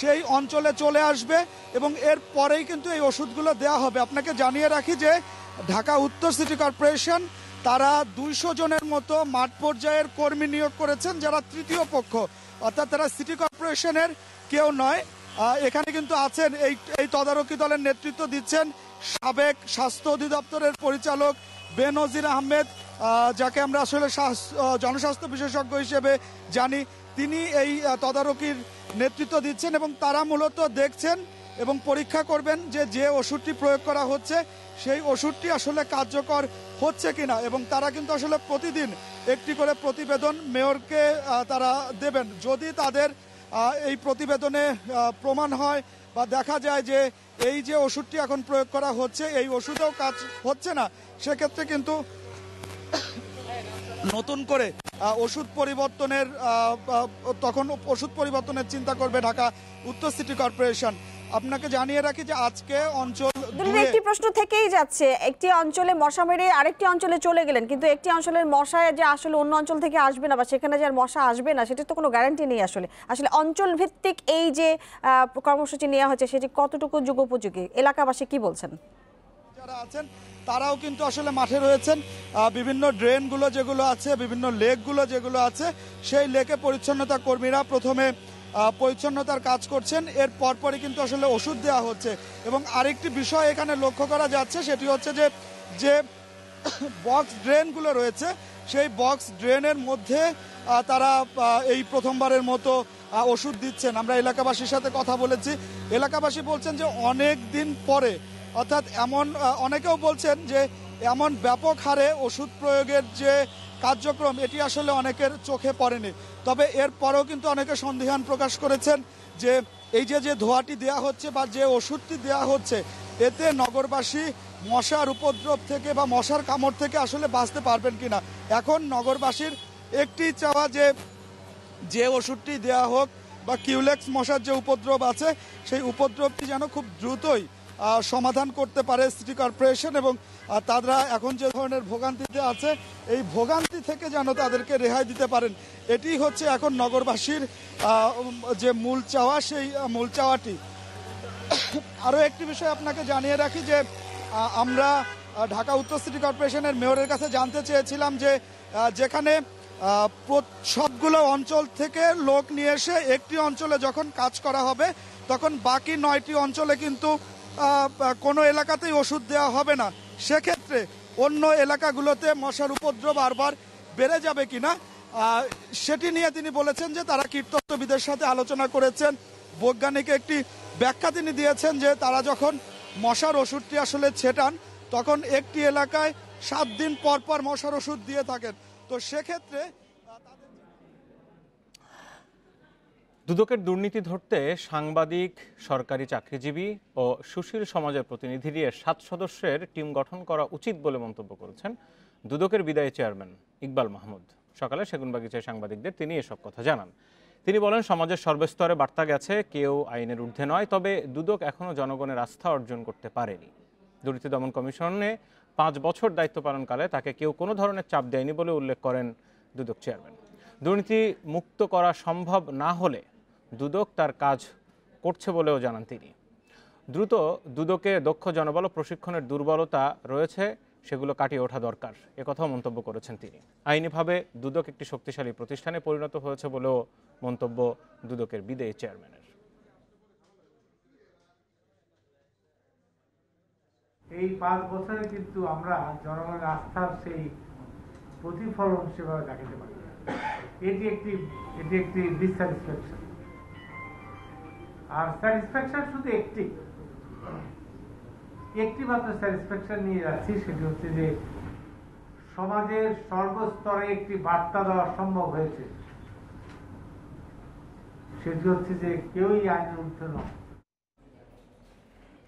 সেই অঞ্চলে চলে আসবে এবং এর পরেই কিন্তু এই ওষুধগুলো দেওয়া হবে। আপনাকে জানিয়ে রাখি যে ঢাকা উত্তর সিটি কর্পোরেশন তারা 200 জনের মতো মাঠ পর্যায়ের কর্মী নিয়োগ করেছেন যারা তৃতীয় পক্ষ, অর্থাৎ তারা সিটি কর্পোরেশনের কেউ নয়। এখানে কিন্তু আছেন এই তদারকি দলের নেতৃত্ব দিচ্ছেন সাবেক স্বাস্থ্য অধিদপ্তরের পরিচালক বেনজির আহমেদ, যাকে আমরা আসলে জনস্বাস্থ্য বিশেষজ্ঞ হিসেবে জানি, তিনি এই তদারকির নেতৃত্ব দিচ্ছেন এবং তারা মূলত দেখছেন এবং পরীক্ষা করবেন যে ওষুধটি প্রয়োগ করা হচ্ছে সেই ওষুধটি আসলে কার্যকর হচ্ছে কিনা এবং তারা কিন্তু আসলে প্রতিদিন একটি করে প্রতিবেদন মেয়রকে তারা দেবেন। যদি তাদের এই প্রতিবেদনে প্রমাণ হয় বা দেখা যায় যে এই যে ওষুধটি এখন প্রয়োগ করা হচ্ছে এই ওষুধেও কাজ হচ্ছে না, সেক্ষেত্রে কিন্তু নতুন করে ওষুধ পরিবর্তনের চিন্তা করবে ঢাকা উত্তর সিটি কর্পোরেশন। আপনাকে জানিয়ে রাখি যে আজকে অঞ্চল একটি প্রশ্ন থেকেই যাচ্ছে, একটি অঞ্চলে মশা মেরে আরেকটি অঞ্চলে চলে গেলেন, কিন্তু একটি অঞ্চলের মশায় যে আসলে অন্য অঞ্চল থেকে আসবে না বা সেখানে যে আর মশা আসবে না সেটার তো কোনো গ্যারান্টি নেই। আসলে অঞ্চল ভিত্তিক এই যে কর্মসূচি নেওয়া হচ্ছে সেটি কতটুকু যুগোপযোগী, এলাকাবাসী কি বলছেন? যারা আছেন তারাও কিন্তু আসলে মাঠে রয়েছেন, বিভিন্ন ড্রেনগুলো যেগুলো আছে, বিভিন্ন লেকগুলো যেগুলো আছে সেই লেকে পরিচ্ছন্নতা কর্মীরা প্রথমে পরিচ্ছন্নতার কাজ করছেন, এর পরপরই কিন্তু আসলে ওষুধ দেওয়া হচ্ছে। এবং আরেকটি বিষয় এখানে লক্ষ্য করা যাচ্ছে সেটি হচ্ছে যে বক্স ড্রেনগুলো রয়েছে সেই বক্স ড্রেনের মধ্যে তারা এই প্রথমবারের মতো ওষুধ দিচ্ছেন। আমরা এলাকাবাসীর সাথে কথা বলেছি, এলাকাবাসী বলছেন যে অনেক দিন পরে, অর্থাৎ অনেকেও বলছেন যে এমন ব্যাপক হারে ওষুধ প্রয়োগের যে কার্যক্রম এটি আসলে অনেকের চোখে পড়েনি। তবে এর পরেও কিন্তু অনেকে সন্দিহান প্রকাশ করেছেন যে এই যে ধোঁয়াটি দেওয়া হচ্ছে বা যে ওষুধটি দেওয়া হচ্ছে এতে নগরবাসী মশার উপদ্রব থেকে বা মশার কামড় থেকে আসলে বাঁচতে পারবেন কিনা। এখন নগরবাসীর একটি চাওয়া যে ওষুধটি দেওয়া হোক বা কিউলেক্স মশার যে উপদ্রব আছে সেই উপদ্রবটি যেন খুব দ্রুতই সমাধান করতে পারে সিটি কর্পোরেশন এবং তারা এখন যে ধরনের ভোগান্তিতে আছে এই ভোগান্তি থেকে যেন তাদেরকে রেহাই দিতে পারেন, এটি হচ্ছে এখন নগরবাসীর যে মূল চাওয়া, সেই মূল চাওয়াটি। আরও একটি বিষয় আপনাকে জানিয়ে রাখি যে আমরা ঢাকা উত্তর সিটি কর্পোরেশনের মেয়রের কাছে জানতে চেয়েছিলাম যে যেখানে সবগুলো অঞ্চল থেকে লোক নিয়ে এসে একটি অঞ্চলে যখন কাজ করা হবে তখন বাকি 9টি অঞ্চলে কিন্তু কোনো এলাকাতেই ওষুধ দেওয়া হবে না, সেক্ষেত্রে অন্য এলাকাগুলোতে মশার উপদ্রব বারবার বেড়ে যাবে কিনা সেটি নিয়ে তিনি বলেছেন যে তারা কীটতত্ত্ববিদের সাথে আলোচনা করেছেন। বৈজ্ঞানিক একটি ব্যাখ্যা তিনি দিয়েছেন যে তারা যখন মশার ওষুধটি আসলে ছেটান, তখন একটি এলাকায় 7 দিন পর পর মশার ওষুধ দিয়ে থাকেন। তো সেক্ষেত্রে দুদকের দুর্নীতি ধরতে সাংবাদিক, সরকারি চাকরিজীবী ও সুশীল সমাজের প্রতিনিধি নিয়ে 7 সদস্যের টিম গঠন করা উচিত বলে মন্তব্য করেছেন দুদকের বিদায়ী চেয়ারম্যান ইকবাল মাহমুদ। সকালে সেগুনবাগিচায় সাংবাদিকদের তিনি এসব কথা জানান। তিনি বলেন, সমাজের সর্বস্তরে বার্তা গেছে, কেউ আইনের ঊর্ধ্বে নয়, তবে দুদক এখনও জনগণের আস্থা অর্জন করতে পারেনি। দুর্নীতি দমন কমিশনে 5 বছর দায়িত্ব পালনকালে তাকে কেউ কোনো ধরনের চাপ দেয়নি বলে উল্লেখ করেন দুদক চেয়ারম্যান। দুর্নীতি মুক্ত করা সম্ভব না হলে দুদক তার কাজ করছে বলেও জানান তিনি। দ্রুত দুদকে দক্ষ জনবল প্রশিক্ষণের দুর্বলতা রয়েছে, সেগুলো কাটিয়ে ওঠা দরকার, একথাও মন্তব্য করেছেন তিনি। আইনিভাবে দুদক একটি শক্তিশালী প্রতিষ্ঠানে পরিণত হয়েছে বলেও মন্তব্য দুদকের বিদায়ী চেয়ারম্যানের। এই 5 বছরে কিন্তু আমরা জনগণের আস্থার সেই প্রতিফলন সেভাবে দেখাতে পারি। এটি একটি ডিসস্যাটিসফ্যাকশন। আর স্যাটিসফ্যাকশন শুধু একটি মাত্র স্যাটিসফ্যাকশন নিয়ে যাচ্ছি, সেটি হচ্ছে যে সমাজের সর্বস্তরে একটি বার্তা দেওয়া সম্ভব হয়েছে, সেটি হচ্ছে যে কেউই আইনের ঊর্ধ্বে নয়।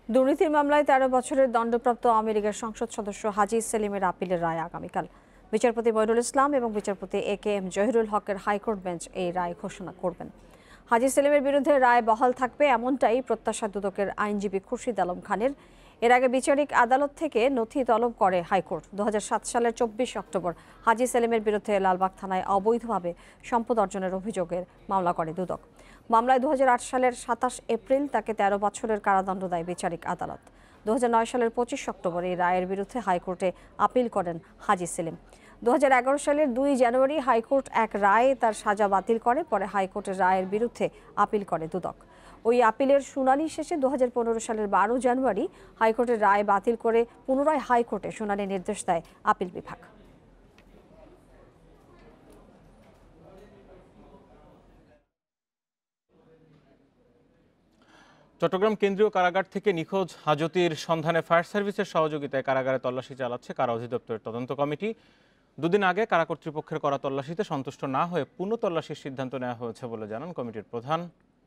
দুর্নীতির মামলায় 13 বছরের দণ্ডপ্রাপ্ত আওয়ামী লীগের সংসদ সদস্য হাজী সেলিমের আপিলের রায় আগামীকাল। বিচারপতি মইনুল ইসলাম এবং বিচারপতি AKM জহিরুল হকের হাইকোর্ট বেঞ্চ এই রায় ঘোষণা করবেন। হাজী সেলিমের বিরুদ্ধে রায় বহাল থাকবে, এমনটাই প্রত্যাশা দুদকের আইনজীবী খুরশিদ আলম খানের। এর আগে বিচারিক আদালত থেকে নথি তলব করে হাইকোর্ট। 2007 সালের 24 অক্টোবর হাজী সেলিমের বিরুদ্ধে লালবাগ থানায় অবৈধভাবে সম্পদ অর্জনের অভিযোগের মামলা করে দুদক। মামলায় 2008 সালের 27 এপ্রিল তাকে 13 বছরের কারাদণ্ড দেয় বিচারিক আদালত। 2009 সালের 25 অক্টোবর এই রায়ের বিরুদ্ধে হাইকোর্টে আপিল করেন হাজী সেলিম। 2011 সালের 2 জানুয়ারি হাইকোর্ট এক রায়ে তার সাজা বাতিল করে, পরে হাইকোর্টের রায়ের বিরুদ্ধে আপিল করে দুদক। ওই আপিলের শুনানি শেষে 2015 সালের 12 জানুয়ারি হাইকোর্টের রায় বাতিল করে পুনরায় হাইকোর্টে শুনানির নির্দেশ দেয় আপিল বিভাগ। চট্টগ্রাম কেন্দ্রীয় কারাগার থেকে নিখোঁজ হাজতির সন্ধানে ফায়ার সার্ভিসের সহযোগিতায় কারাগারে তল্লাশি চালাচ্ছে কারা অধিদপ্তরের তদন্ত কমিটি। 2 দিন আগে কারা কর্তৃপক্ষের করা তল্লাশিতে সন্তুষ্ট না হয়ে পুনঃ তল্লাশির সিদ্ধান্ত নেওয়া হয়েছে বলে জানান কমিটির প্রধান,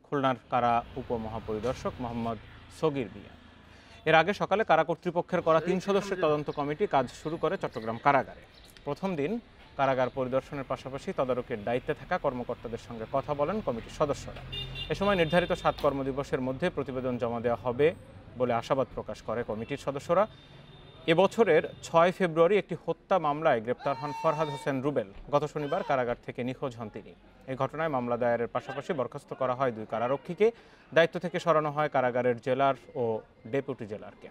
খুলনার কারা উপমহাপরিদর্শক মোহাম্মদ সগির মিয়া। এর আগে সকালে কারা কর্তৃপক্ষের করা 3 সদস্যের তদন্ত কমিটি কাজ শুরু করে চট্টগ্রাম কারাগারে। প্রথম দিন কারাগার পরিদর্শনের পাশাপাশি তদারকির দায়িত্বে থাকা কর্মকর্তাদের সঙ্গে কথা বলেন কমিটির সদস্যরা। এ সময় নির্ধারিত 7 কর্মদিবসের মধ্যে প্রতিবেদন জমা দেওয়া হবে বলে আশাবাদ প্রকাশ করে কমিটির সদস্যরা। এবছরের 6 ফেব্রুয়ারি একটি হত্যা মামলায় গ্রেপ্তার হন ফরহাদ হোসেন রুবেল। গত শনিবার কারাগার থেকে নিখোঁজ হন তিনি। এই ঘটনায় মামলা দায়েরের পাশাপাশি বরখাস্ত করা হয় 2 কারারক্ষীকে। দায়িত্ব থেকে সরানো হয় কারাগারের জেলার ও ডেপুটি জেলারকে।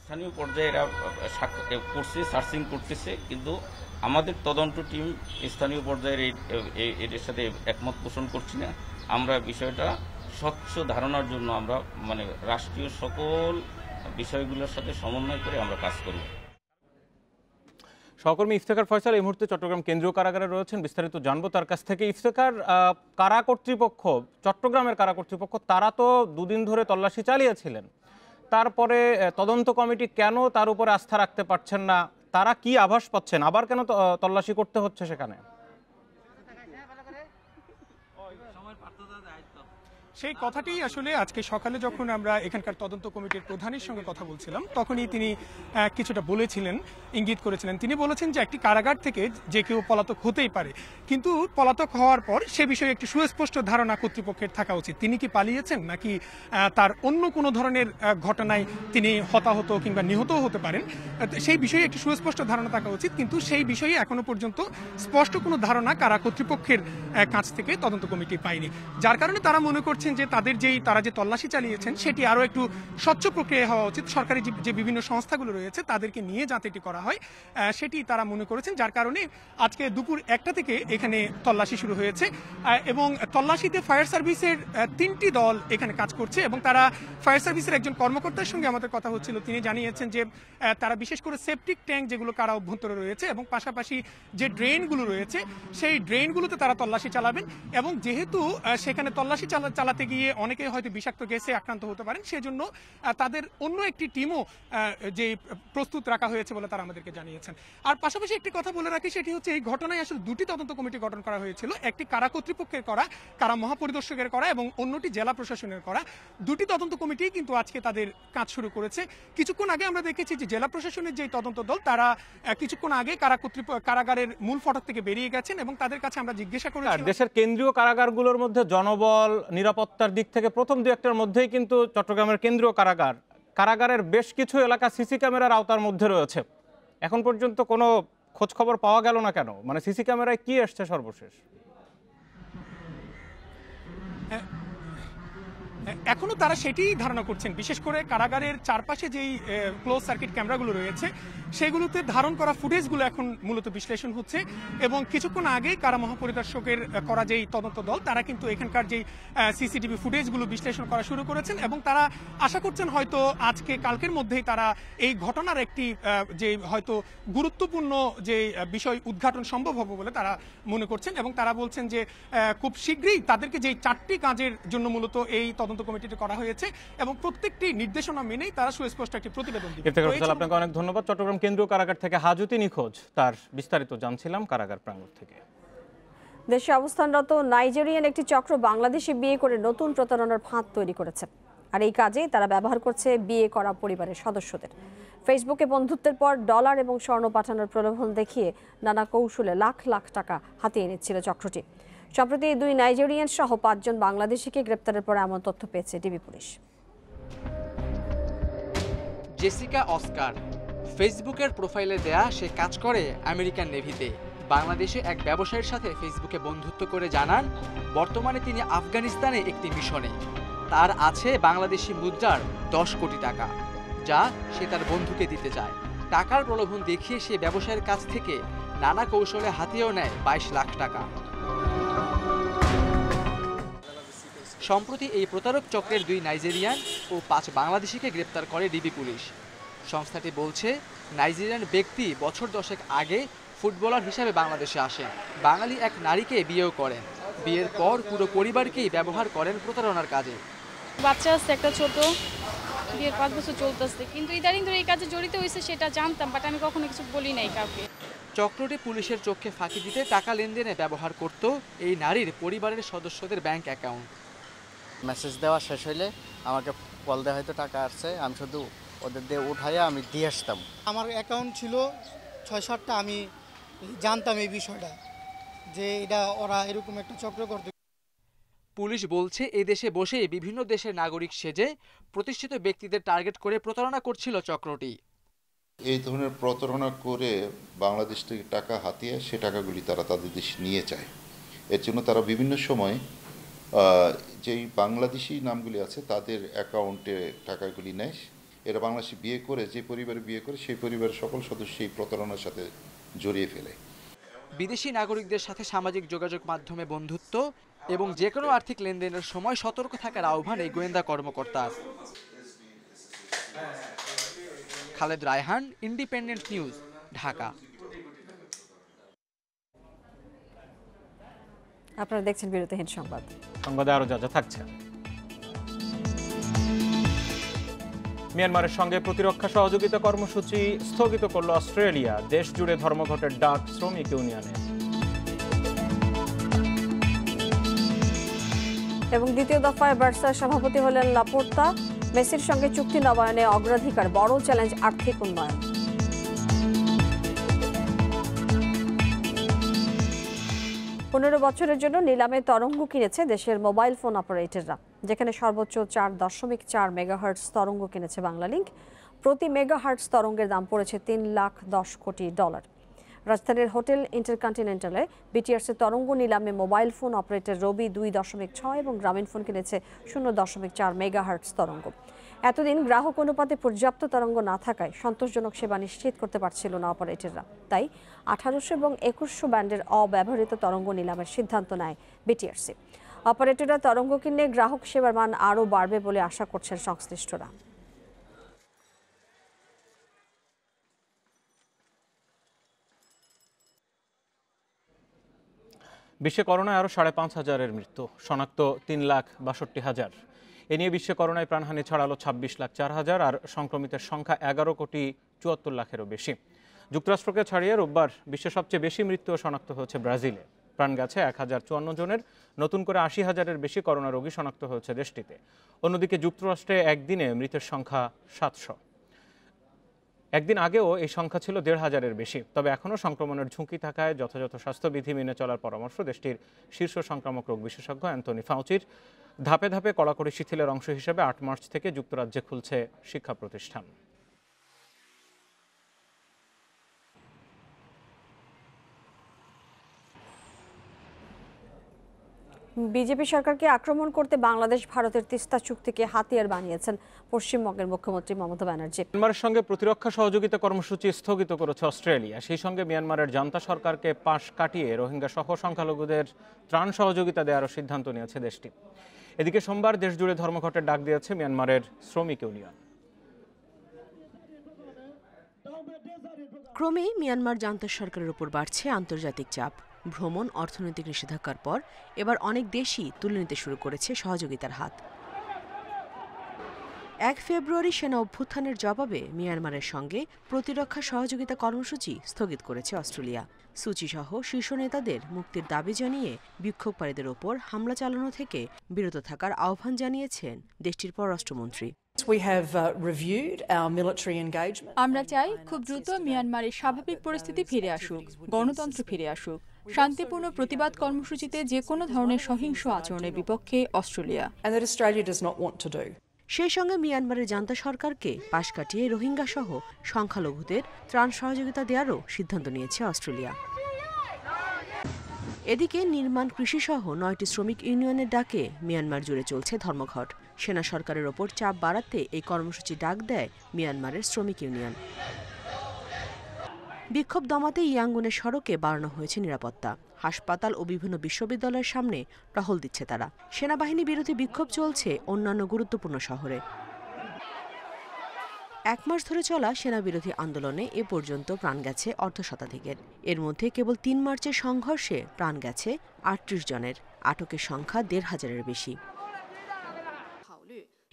স্থানীয় পর্যায়ে এরা করছে, সার্চিং করতেছে, কিন্তু আমাদের তদন্ত টিম স্থানীয় পর্যায়ের এর সাথে একমত পোষণ করছি না। আমরা বিষয়টা স্বচ্ছ ধারণার জন্য আমরা রাষ্ট্রীয় সকল বিষয়গুলোর সাথে সমন্বয় করে আমরা কাজ করব। সহকর্মী ইফতেখার ফয়সাল এই মুহূর্তে চট্টগ্রাম কেন্দ্রীয় কারাগারে রয়েছেন, বিস্তারিত জানবো তার কাছ থেকে। ইফতেখার, কারা কর্তৃপক্ষ, চট্টগ্রামের কারা কর্তৃপক্ষ তারা তো 2 দিন ধরে তল্লাশি চালিয়েছিলেন, তারপরে তদন্ত কমিটি কেন তার উপরে আস্থা রাখতে পারছেন না? তারা কি আভাস পাচ্ছেন? আবার কেন তল্লাশি করতে হচ্ছে সেখানে? সেই কথাটি আসলে আজকে সকালে যখন আমরা এখানকার তদন্ত কমিটির প্রধানের সঙ্গে কথা বলছিলাম, তখনই তিনি কিছুটা বলেছিলেন, ইঙ্গিত করেছিলেন। তিনি বলেছেন যে একটি কারাগার থেকে যে কেউ পলাতক হতেই পারে, কিন্তু পলাতক হওয়ার পর সে বিষয়ে একটি সুস্পষ্ট ধারণা কর্তৃপক্ষের থাকা উচিত। তিনি কি পালিয়েছেন নাকি তার অন্য কোনো ধরনের ঘটনায় তিনি হতাহত কিংবা নিহতও হতে পারেন, সেই বিষয়ে একটি সুস্পষ্ট ধারণা থাকা উচিত। কিন্তু সেই বিষয়ে এখনো পর্যন্ত স্পষ্ট কোনো ধারণা কারা কর্তৃপক্ষের কাছ থেকে তদন্ত কমিটি পায়নি, যার কারণে তারা মনে করছেন যে তারা যে তল্লাশি চালিয়েছেন সেটি আরো একটু স্বচ্ছ প্রক্রিয়া হওয়া উচিত। সরকারি যে বিভিন্ন সংস্থাগুলো রয়েছে তাদেরকে নিয়ে যাতে এটি করা হয় সেটি তারা মনে করেছেন, যার কারণে আজকে দুপুর 1টা থেকে এখানে তল্লাশি শুরু হয়েছে। এবং তল্লাশিতে ফায়ার সার্ভিসের 3টি দল এখানে কাজ করছে এবং তারা ফায়ার সার্ভিসের একজন কর্মকর্তার সঙ্গে আমাদের কথা হচ্ছিল, তিনি জানিয়েছেন যে তারা বিশেষ করে সেপটিক ট্যাঙ্ক যেগুলো কারা অভ্যন্তরে রয়েছে এবং পাশাপাশি যে ড্রেনগুলো রয়েছে সেই ড্রেনগুলোতে তারা তল্লাশি চালাবেন। এবং যেহেতু সেখানে তল্লাশি চালাতে খেলতে গিয়ে অনেকে হয়তো বিষাক্ত গ্যাসে আক্রান্ত হতে পারেন, সেজন্য তাদের অন্য একটি টিমও যে প্রস্তুত রাখা হয়েছে বলে তারা আমাদেরকে জানিয়েছেন। আর পাশাপাশি একটি কথা বলে রাখি, সেটি হচ্ছে এই ঘটনায় আসলে দুটি তদন্ত কমিটি গঠন করা হয়েছিল, একটি কারা কর্তৃপক্ষের করা, কারা মহাপরিদর্শকের করা এবং অন্যটি জেলা প্রশাসনের করা। দুটি তদন্ত কমিটি কিন্তু আজকে তাদের কাজ শুরু করেছে। কিছুক্ষণ আগে আমরা দেখেছি যে জেলা প্রশাসনের যে তদন্ত দল তারা কিছুক্ষণ আগে কারাগারের মূল ফটক থেকে বেরিয়ে গেছেন এবং তাদের কাছে আমরা জিজ্ঞাসা করেছি। দেশের কেন্দ্রীয় কারাগারগুলোর মধ্যে জনবল নিরাপত্তার দিক থেকে প্রথম দু একটার মধ্যেই কিন্তু চট্টগ্রামের কেন্দ্রীয় কারাগারের বেশ কিছু এলাকা সিসি ক্যামেরার আওতার মধ্যে রয়েছে। এখন পর্যন্ত কোনো খোঁজ খবর পাওয়া গেল না কেন? মানে সিসি ক্যামেরায় কি এসছে সর্বশেষ? এখনো তারা সেটি ধারণা করছেন, বিশেষ করে কারাগারের চারপাশে যেই ক্লোজ সার্কিট ক্যামেরাগুলো রয়েছে সেগুলোতে ধারণ করা ফুটেজগুলো এখন মূলত বিশ্লেষণ হচ্ছে এবং কিছুক্ষণ আগে কারা মহাপরিদর্শকের করা যেই তদন্ত দল তারা কিন্তু এখানকার যেই সিসিটিভি ফুটেজগুলো বিশ্লেষণ করা শুরু করেছেন এবং তারা আশা করছেন হয়তো আজকে কালকের মধ্যেই তারা এই ঘটনার একটি যে হয়তো গুরুত্বপূর্ণ যে বিষয় উদ্ঘাটন সম্ভব হবে বলে তারা মনে করছেন এবং তারা বলছেন যে খুব শীঘ্রই তাদেরকে যেই 4টি কাজের জন্য মূলত এই তদন্ত কমিটিটি করা হয়েছে এবং প্রত্যেকটি নির্দেশনা মেনেই তারা সুস্পষ্ট একটি প্রতিবেদন দিবে। আপনাকে অনেক ধন্যবাদ। চট্টগ্রাম কেন্দ্রীয় কারাগার থেকে হাজতি নিখোঁজ, তার বিস্তারিত জানছিলাম কারাগার প্রাঙ্গণ থেকে। দেশে অবস্থানরত নাইজেরিয়ান একটি চক্র বাংলাদেশে বিয়ে করে নতুন প্রতারণার ফাঁদ তৈরি করেছে, আর এই কাজে তারা ব্যবহার করছে বিয়ে করা পরিবারের সদস্যদের। ফেসবুকে বন্ধুত্বের পর ডলার এবং স্বর্ণ পাঠানোর প্রলোভন দেখিয়ে নানা কৌশলে লাখ লাখ টাকা হাতিয়ে নিচ্ছিল চক্রটি। সম্প্রতি এই 2 নাইজেরিয়ান সহ 5 জন বাংলাদেশিকে গ্রেপ্তারের পর এমন তথ্য পেয়েছে ডিবি পুলিশ। জেসিকা অস্কার ফেসবুকের প্রোফাইলে দেয়া সে কাজ করে আমেরিকান নেভিতে। বাংলাদেশে এক ব্যবসায়ীর সাথে ফেসবুকে বন্ধুত্ব করে জানান বর্তমানে তিনি আফগানিস্তানে একটি মিশনে। তার আছে বাংলাদেশি মুদ্রার 10 কোটি টাকা, যা সে তার বন্ধুকে দিতে চায়। টাকার প্রলোভন দেখিয়ে সে ব্যবসায়ীর কাছ থেকে নানা কৌশলে হাতিয়েও নেয় 22 লাখ টাকা। সম্প্রতি এই প্রতারক চক্রের 2 নাইজেরিয়ান ও 5 বাংলাদেশিকে গ্রেপ্তার করে ডিবি পুলিশ। সংস্থাটি বলছে নাইজেরিয়ান ব্যক্তি বছর 10 আগে ফুটবলার হিসাবে বাংলাদেশে আসেন। বাঙালি এক নারীকে বিয়েও করেন। বিয়ের পর পুরো পরিবারকেই ব্যবহার করেন প্রতারণার কাজে। বাচ্চা আছে একটা ছোট, বিয়ের 5 বছর চলতেছে, কিন্তু ইদানিং ধরে এই কাজে জড়িত হয়েছে সেটা জানতাম, বাট আমি কখনো কিছু বলি নাই কাউকে। চক্রটি পুলিশের চোখে ফাঁকি দিতে টাকা লেনদেনে ব্যবহার করত এই নারীর পরিবারের সদস্যদের ব্যাংক অ্যাকাউন্ট। মেসেজ দেওয়া শেষ হইলে আমাকে কল দেওয়া হয়তো টাকা আসছে, আমি শুধু ওদের দিয়ে উঠাইয়া আমি দিয়ে আসতাম। আমার অ্যাকাউন্ট ছিল 6-7টা, আমি জানতাম এই বিষয়টা যে এটা ওরা এরকম একটা চক্র করতে। পুলিশ বলছে এই দেশে বসেই বিভিন্ন দেশের নাগরিক সেজে প্রতিষ্ঠিত ব্যক্তিদের টার্গেট করে প্রতারণা করছিল চক্রটি। এই ধরনের প্রতারণা করে বাংলাদেশ থেকে টাকা হাতিয়ে সে টাকাগুলি তারা তাদের দেশে নিয়ে যায়। এর জন্য তারা বিভিন্ন সময় যেই বাংলাদেশি নামগুলি আছে তাদের অ্যাকাউন্টে টাকাগুলি নেয়। এরা বাংলাদেশি বিয়ে করে, যে পরিবারে বিয়ে করে সেই পরিবারের সকল সদস্য এই প্রতারণার সাথে জড়িয়ে ফেলে। বিদেশি নাগরিকদের সাথে সামাজিক যোগাযোগ মাধ্যমে বন্ধুত্ব এবং যে কোনো আর্থিক লেনদেনের সময় সতর্ক থাকার আহ্বান এই গোয়েন্দা কর্মকর্তার। Khaled Raihan, independent news, Dhaka. আপনারা দেখছেন বিরতিহীন সংবাদ। সংবাদে আরো যা থাকছে। মিয়ানমারের সঙ্গে প্রতিরক্ষা সহযোগিতা কর্মসূচি স্থগিত করল অস্ট্রেলিয়া। দেশ জুড়ে ধর্মঘটের ডাক শ্রমিক ইউনিয়নে। এবং দ্বিতীয় দফায় বার্সার সভাপতি হলেন লাপোর্তা। মেসির সঙ্গে চুক্তি নবায়নে অগ্রাধিকার, বড় চ্যালেঞ্জ আর্থিক উন্নয়ন। 15 বছরের জন্য নিলামে তরঙ্গ কিনেছে দেশের মোবাইল ফোন অপারেটররা, যেখানে সর্বোচ্চ 4.4 মেগাহার্টজ তরঙ্গ কিনেছে বাংলালিংক। প্রতি মেগাহার্টজ তরঙ্গের দাম পড়েছে $310 কোটি। রাজধানীর হোটেল ইন্টারকন্টিনেন্টালে বিটিআরসি তরঙ্গ নিলামে মোবাইল ফোন অপারেটর রবি 2.6 এবং গ্রামীণফোন কিনেছে 0.4 মেগাহার্টজ তরঙ্গ। এতদিন গ্রাহক অনুপাতে পর্যাপ্ত তরঙ্গ না থাকায় সন্তোষজনক সেবা নিশ্চিত করতে পারছিল না অপারেটররা। তাই 1800 এবং 2100 ব্যান্ডের অব্যবহৃত তরঙ্গ নিলামের সিদ্ধান্ত নেয় বিটিআরসি। অপারেটররা তরঙ্গ কিনলে গ্রাহক সেবার মান আরও বাড়বে বলে আশা করছেন সংশ্লিষ্টরা। বিশ্বে করোনায় আরও 5,500-এর মৃত্যু, শনাক্ত 3,62,000। এ নিয়ে বিশ্বে করোনায় প্রাণহানি ছড়ালো 26,04,000 আর সংক্রমিতের সংখ্যা 11,74,00,000-এরও বেশি। যুক্তরাষ্ট্রকে ছাড়িয়ে রোববার বিশ্বের সবচেয়ে বেশি মৃত্যু শনাক্ত হয়েছে ব্রাজিলে। প্রাণ গেছে 1,054 জনের। নতুন করে 80,000-এর বেশি করোনা রোগী শনাক্ত হয়েছে দেশটিতে। অন্যদিকে যুক্তরাষ্ট্রে একদিনে মৃতের সংখ্যা 700। একদিন আগেও এই সংখ্যা ছিল 1,500-এর বেশি। তবে এখনও সংক্রমণের ঝুঁকি থাকায় যথাযথ স্বাস্থ্যবিধি মেনে চলার পরামর্শ দেশটির শীর্ষ সংক্রামক রোগ বিশেষজ্ঞ অ্যান্থনি ফাউচির। ধাপে ধাপে কড়াকড়ি শিথিলের অংশ হিসেবে 8 মার্চ থেকে যুক্তরাজ্যে খুলছে শিক্ষা প্রতিষ্ঠান। বিজেপি সরকারকে আক্রমণ করতে বাংলাদেশ ভারতের তিস্তা চুক্তিকে হাতিয়ার বানিয়েছেন পশ্চিমবঙ্গের মুখ্যমন্ত্রী মমতা ব্যানার্জি। মিয়ানমারের সঙ্গে প্রতিরক্ষা সহযোগিতা কর্মসূচি স্থগিত করেছে অস্ট্রেলিয়া। সেই সঙ্গে মিয়ানমারের জান্তা সরকারকে পাশ কাটিয়ে রোহিঙ্গা সহ সংখ্যালঘুদের ত্রাণ সহযোগিতা দেওয়ারও সিদ্ধান্ত নিয়েছে দেশটি। এদিকে সোমবার দেশজুড়ে ধর্মঘটের ডাক দিয়েছে মিয়ানমারের শ্রমিক ইউনিয়ন। ক্রমেই মিয়ানমার জান্তা সরকারের উপর বাড়ছে আন্তর্জাতিক চাপ। ভ্রমণ, অর্থনৈতিক নিষেধাজ্ঞার পর এবার অনেক দেশই তুলে নিতে শুরু করেছে সহযোগিতার হাত। 1 ফেব্রুয়ারি সেনা অভ্যুত্থানের জবাবে মিয়ানমারের সঙ্গে প্রতিরক্ষা সহযোগিতা কর্মসূচি স্থগিত করেছে অস্ট্রেলিয়া। সুচি সহ শীর্ষ নেতাদের মুক্তির দাবি জানিয়ে বিক্ষোভকারীদের ওপর হামলা চালানো থেকে বিরত থাকার আহ্বান জানিয়েছেন দেশটির পররাষ্ট্রমন্ত্রী। আমরা চাই খুব দ্রুত মিয়ানমারের স্বাভাবিক পরিস্থিতি ফিরে আসুক, গণতন্ত্র ফিরে আসুক। শান্তিপূর্ণ প্রতিবাদ কর্মসূচিতে যে কোনো ধরনের সহিংস আচরণের বিপক্ষে অস্ট্রেলিয়া। সেই সঙ্গে মিয়ানমারের জান্তা সরকারকে পাশ কাটিয়ে রোহিঙ্গা সহ সংখ্যালঘুদের ত্রাণ সহযোগিতা দেওয়ারও সিদ্ধান্ত নিয়েছে অস্ট্রেলিয়া। এদিকে নির্মাণ, কৃষি সহ 9টি শ্রমিক ইউনিয়নের ডাকে মিয়ানমার জুড়ে চলছে ধর্মঘট। সেনা সরকারের ওপর চাপ বাড়াতে এই কর্মসূচি ডাক দেয় মিয়ানমারের শ্রমিক ইউনিয়ন। বিক্ষোভ দমাতে ইয়াঙ্গুনের সড়কে বাড়ানো হয়েছে নিরাপত্তা। হাসপাতাল ও বিভিন্ন বিশ্ববিদ্যালয়ের সামনে টহল দিচ্ছে তারা। সেনাবাহিনী বিরোধী বিক্ষোভ চলছে অন্যান্য গুরুত্বপূর্ণ শহরে। 1 মাস ধরে চলা সেনা বিরোধী আন্দোলনে এ পর্যন্ত প্রাণ গেছে অর্ধশতাধিকের। এর মধ্যে কেবল 3 মার্চের সংঘর্ষে প্রাণ গেছে 38 জনের। আটকের সংখ্যা 1,500-এর বেশি।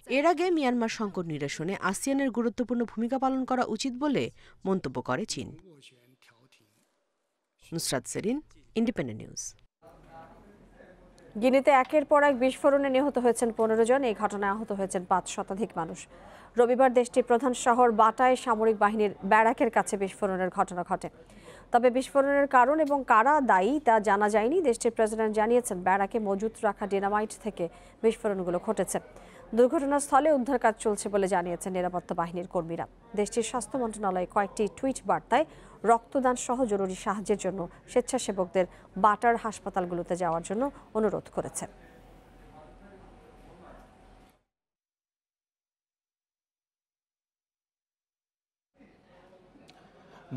এর আগে মিয়ানমার সংকট নিরসনে আসিয়ানের গুরুত্বপূর্ণ ভূমিকা পালন করা উচিত বলে মন্তব্য করে চীন। Nusrat Serin, Independent News. গিনিতে একের পর এক বিস্ফোরণে নিহত হয়েছেন 15 জন। এই ঘটনায় আহত হয়েছেন 5 শতাধিক মানুষ। রবিবার দেশটির প্রধান শহর বাটায় সামরিক বাহিনীর ব্যারাকের কাছে বিস্ফোরণের ঘটনা ঘটে। তবে বিস্ফোরণের কারণ এবং কারা দায়ী তা জানা যায়নি। দেশটির প্রেসিডেন্ট জানিয়েছেন ব্যারাকে মজুত রাখা ডিনামাইট থেকে বিস্ফোরণগুলো ঘটেছে। দুর্ঘটনাস্থলে উদ্ধার কাজ চলছে বলে জানিয়েছেন নিরাপত্তা বাহিনীর কর্মীরা। দেশটির স্বাস্থ্য মন্ত্রণালয় কয়েকটি টুইট বার্তায় রক্তদান সহ জরুরি সাহায্যের জন্য স্বেচ্ছাসেবকদের বাটার হাসপাতালগুলোতে যাওয়ার জন্য অনুরোধ করেছে।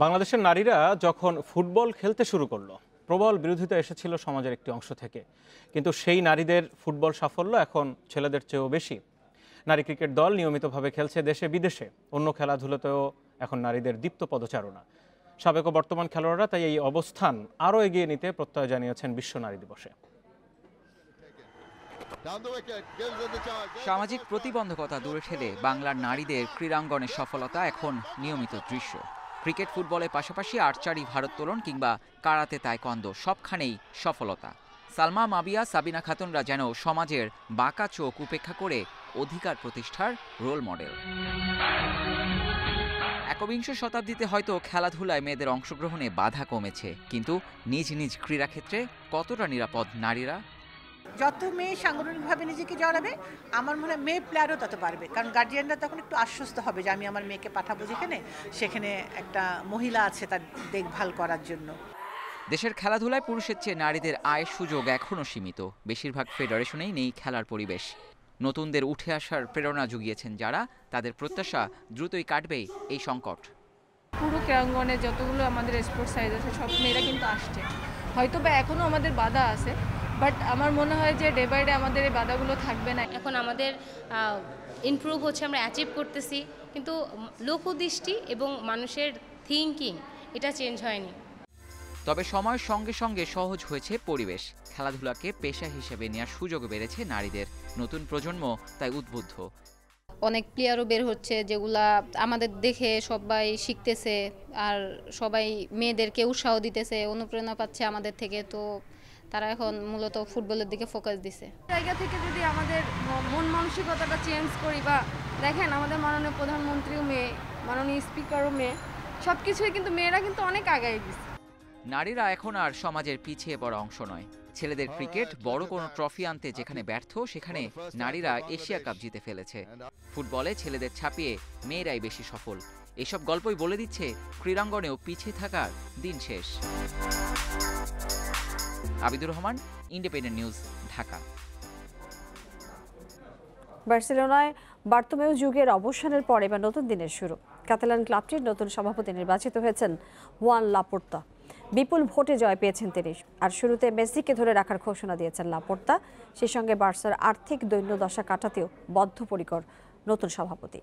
বাংলাদেশের নারীরা যখন ফুটবল খেলতে শুরু করলো, প্রবল বিরোধিতা এসেছিল সমাজের একটি অংশ থেকে। কিন্তু সেই নারীদের ফুটবল সাফল্য এখন ছেলেদের চেয়েও বেশি। নারী ক্রিকেট দল নিয়মিতভাবে খেলছে দেশে বিদেশে। অন্য খেলাধুলোতেও এখন নারীদের দীপ্ত পদচারণা। সাবেক ও বর্তমান খেলোয়াড়রা তাই এই অবস্থান আরও এগিয়ে নিতে প্রত্যয় জানিয়েছেন বিশ্ব নারী দিবসে। সামাজিক প্রতিবন্ধকতা দূরে ঠেলে বাংলার নারীদের ক্রীড়াঙ্গনের সফলতা এখন নিয়মিত দৃশ্য। ক্রিকেট, ফুটবলের পাশাপাশি আর্চারি, ভারোত্তোলন কিংবা কারাতে, তাইকোয়ান্দো সবখানেই সফলতা। সালমা, মাবিয়া, সাবিনা খাতুনরা যেন সমাজের বাঁকা চোখ উপেক্ষা করে অধিকার প্রতিষ্ঠার রোল মডেল। একবিংশ শতাব্দীতে হয়তো খেলাধুলায় মেয়েদের অংশগ্রহণে বাধা কমেছে, কিন্তু নিজ নিজ ক্রীড়াক্ষেত্রে কতটা নিরাপদ নারীরা? যত মেয়ে সাংগঠনিকভাবে নিজেকে জড়াবে, আমার মনে হয় মেয়ে প্লেয়ারও তত পারবে। কারণ গার্জিয়ানরা তখন একটু আশ্বস্ত হবে যে আমি আমার মেয়েকে পাঠাবো যেখানে, সেখানে একটা মহিলা আছে তার দেখভাল করার জন্য। দেশের খেলাধুলায় পুরুষের চেয়ে নারীদের আয়ের সুযোগ এখনও সীমিত। বেশিরভাগ ফেডারেশনেই নেই খেলার পরিবেশ। নতুনদের উঠে আসার প্রেরণা জুগিয়েছেন যারা, তাদের প্রত্যাশা দ্রুতই কাটবে এই সংকট। পুরো ক্রীড়াঙ্গনে যতগুলো আমাদের স্পোর্টস সাইজ আছে সব মেয়েরা কিন্তু আসছে। হয়তো বা এখনও আমাদের বাধা আছে, বাট আমার মনে হয় যে ডে বাই ডে আমাদের এই বাধাগুলো থাকবে না। এখন আমাদের ইমপ্রুভ হচ্ছে, আমরা অ্যাচিভ করতেছি, কিন্তু লোকদৃষ্টি এবং মানুষের থিঙ্কিং এটা চেঞ্জ হয়নি। তবে সময়ের সঙ্গে সঙ্গে সহজ হয়েছে পরিবেশ। খেলাধুলাকে পেশা হিসেবে নেওয়ার সুযোগ বেড়েছে নারীদের। নতুন প্রজন্ম তাই উদ্বুদ্ধ। অনেক প্লেয়ারও বের হচ্ছে যেগুলা আমাদের দেখে সবাই শিখতেছে, আর সবাই মেয়েদেরকে উৎসাহ দিতেছে, অনুপ্রেরণা পাচ্ছে আমাদের থেকে। তো তারা এখন মূলত ফুটবলের দিকে ফোকাস দিছে। জায়গা থেকে যদি আমাদের মন মানসিকতাটা চেঞ্জ করি, বা দেখেন আমাদের মাননীয় প্রধানমন্ত্রীও মেয়ে, মাননীয় স্পিকারও মেয়ে, সব কিছুই কিন্তু মেয়েরা কিন্তু অনেক আগায় গেছে। নারীরা এখন আর সমাজের পিছিয়ে পড়া অংশ নয়। ছেলেদের ক্রিকেট বড় কোনো ট্রফি আনতে যেখানে ব্যর্থ, সেখানে নারীরা এশিয়া কাপ জিতে ফেলেছে। ফুটবলে ছেলেদের ছাপিয়ে মেয়েরাই বেশি সফল। এসব গল্পই বলে দিচ্ছে ক্রীড়াঙ্গনেও পিছিয়ে থাকার দিন শেষ। Abidur Rahman, independent news, Dhaka. বার্সেলোনায় বার্তোমেউ যুগের অবসানের পর এবার নতুন দিনের শুরু। কাতালান ক্লাবটির নতুন সভাপতি নির্বাচিত হয়েছেন হুয়ান লাপোর্তা। বিপুল ভোটে জয় পেয়েছেন তিনি। আর শুরুতে মেসিকে ধরে রাখার ঘোষণা দিয়েছেন লাপোর্তা। সেই সঙ্গে বার্সার আর্থিক দৈন্যদশা কাটাতেও বদ্ধপরিকর নতুন সভাপতি।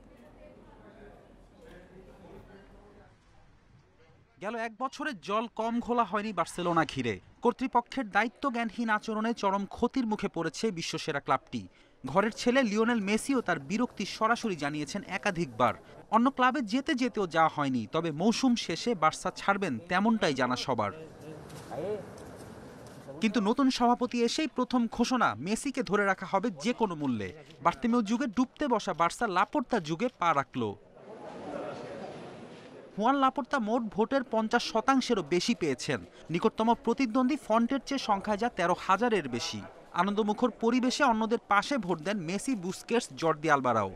গেল এক বছরে জল কম ঘোলা হয়নি বার্সেলোনা ঘিরে। কর্তৃপক্ষের দায়িত্বজ্ঞানহীন আচরণে চরম ক্ষতির মুখে পড়েছে বিশ্বসেরা ক্লাবটি। ঘরের ছেলে লিওনেল মেসিও তার বিরক্তি সরাসরি জানিয়েছেন একাধিকবার। অন্য ক্লাবে যেতে যেতেও যাওয়া হয়নি, তবে মৌসুম শেষে বার্সা ছাড়বেন তেমনটাই জানা সবার। কিন্তু নতুন সভাপতি এসেই প্রথম ঘোষণা, মেসিকে ধরে রাখা হবে যে কোনো মূল্যে। বার্তোমেউ যুগে ডুবতে বসা বার্সা লাপোর্তার যুগে পা রাখল। হুয়ান লাপোর্তা মোট ভোটের 50%-এরও বেশি পেয়েছেন। নিকটতম প্রতিদ্বন্দ্বী ফন্টের চেয়ে সংখ্যায় যা 13,000-এর বেশি। আনন্দমুখর পরিবেশে অন্যদের পাশে ভোট দেন মেসি, বুস্কেটস, জর্দি আলবারাও।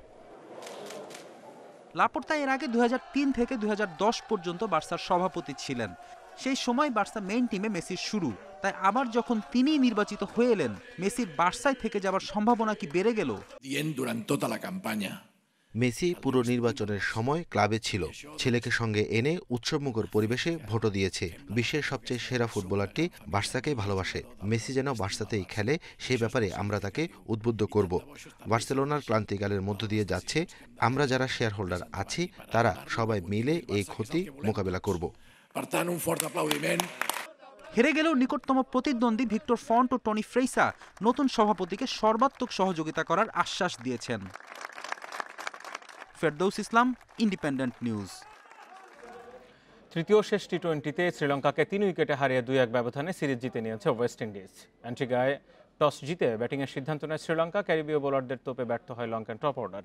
লাপোর্তা এর আগে 2003 থেকে 2010 পর্যন্ত বার্সার সভাপতি ছিলেন। সেই সময় বার্সা মেইন টিমে মেসির শুরু। তাই আবার যখন তিনি নির্বাচিত হয়ে এলেন, মেসির বার্সায় থেকে যাবার সম্ভাবনা কি বেড়ে গেল? মেসি পুরো নির্বাচনের সময় ক্লাবে ছিল। ছেলেকে সঙ্গে এনে উৎসবমুখর পরিবেশে ভোটও দিয়েছে। বিশ্বের সবচেয়ে সেরা ফুটবলারটি বার্সাকেই ভালোবাসে। মেসি যেন বার্সাতেই খেলে, সেই ব্যাপারে আমরা তাকে উদ্বুদ্ধ করব। বার্সেলোনার ক্লান্তিকালের মধ্য দিয়ে যাচ্ছে। আমরা যারা শেয়ার হোল্ডার আছি তারা সবাই মিলে এই ক্ষতি মোকাবেলা করব। হেরে গেলেও নিকটতম প্রতিদ্বন্দ্বী ভিক্টর ফন্ট ও টনি ফ্রেইসা নতুন সভাপতিকে সর্বাত্মক সহযোগিতা করার আশ্বাস দিয়েছেন। ফেরদৌস ইসলাম, ইন্ডিপেন্ডেন্ট নিউজ। তৃতীয় শেষ টি-20-তে শ্রীলঙ্কাকে 3 উইকেটে হারিয়ে 2-1 ব্যবধানে সিরিজ জিতে নিয়েছে ওয়েস্ট ইন্ডিজ। অ্যান্টিগায় টস জিতে ব্যাটিংয়ের সিদ্ধান্ত নেয় শ্রীলঙ্কা। ক্যারিবীয় বোলারদের তোপে ব্যর্থ হয় লঙ্কান টপ অর্ডার।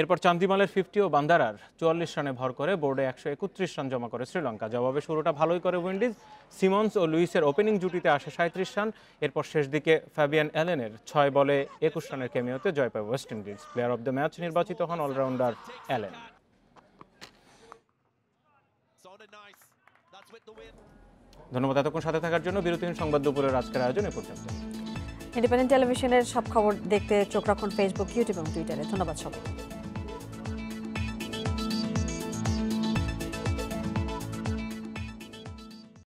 এরপর চান্দিমালের 50 ও বান্দারার 44 রানে ভর করে বোর্ডে 131 রান জমা করে শ্রীলঙ্কা। জবাবে শুরুটা ভালোই করে উইন্ডিজ। সিমন্স ও লুইসের ওপেনিং জুটিতে আসে 37 রান। এরপর শেষ দিকে ফ্যাবিয়ান অ্যালেনের 6 বলে 21 রানের ক্যামিওতে জয় পায় West Indies. Player of the match নির্বাচিত হন অলরাউন্ডার অ্যালেন। ধন্যবাদ এতক্ষণ সাথে থাকার জন্য। বিরতিহীন সংবাদ দুপুরের আজকের আয়োজন এ পর্যন্ত। ইন্ডিপেন্ডেন্ট টেলিভিশনের সব খবর দেখতে চোখ রাখুন ফেসবুক, ইউটিউব এবং টুইটারে। ধন্যবাদ সবাই।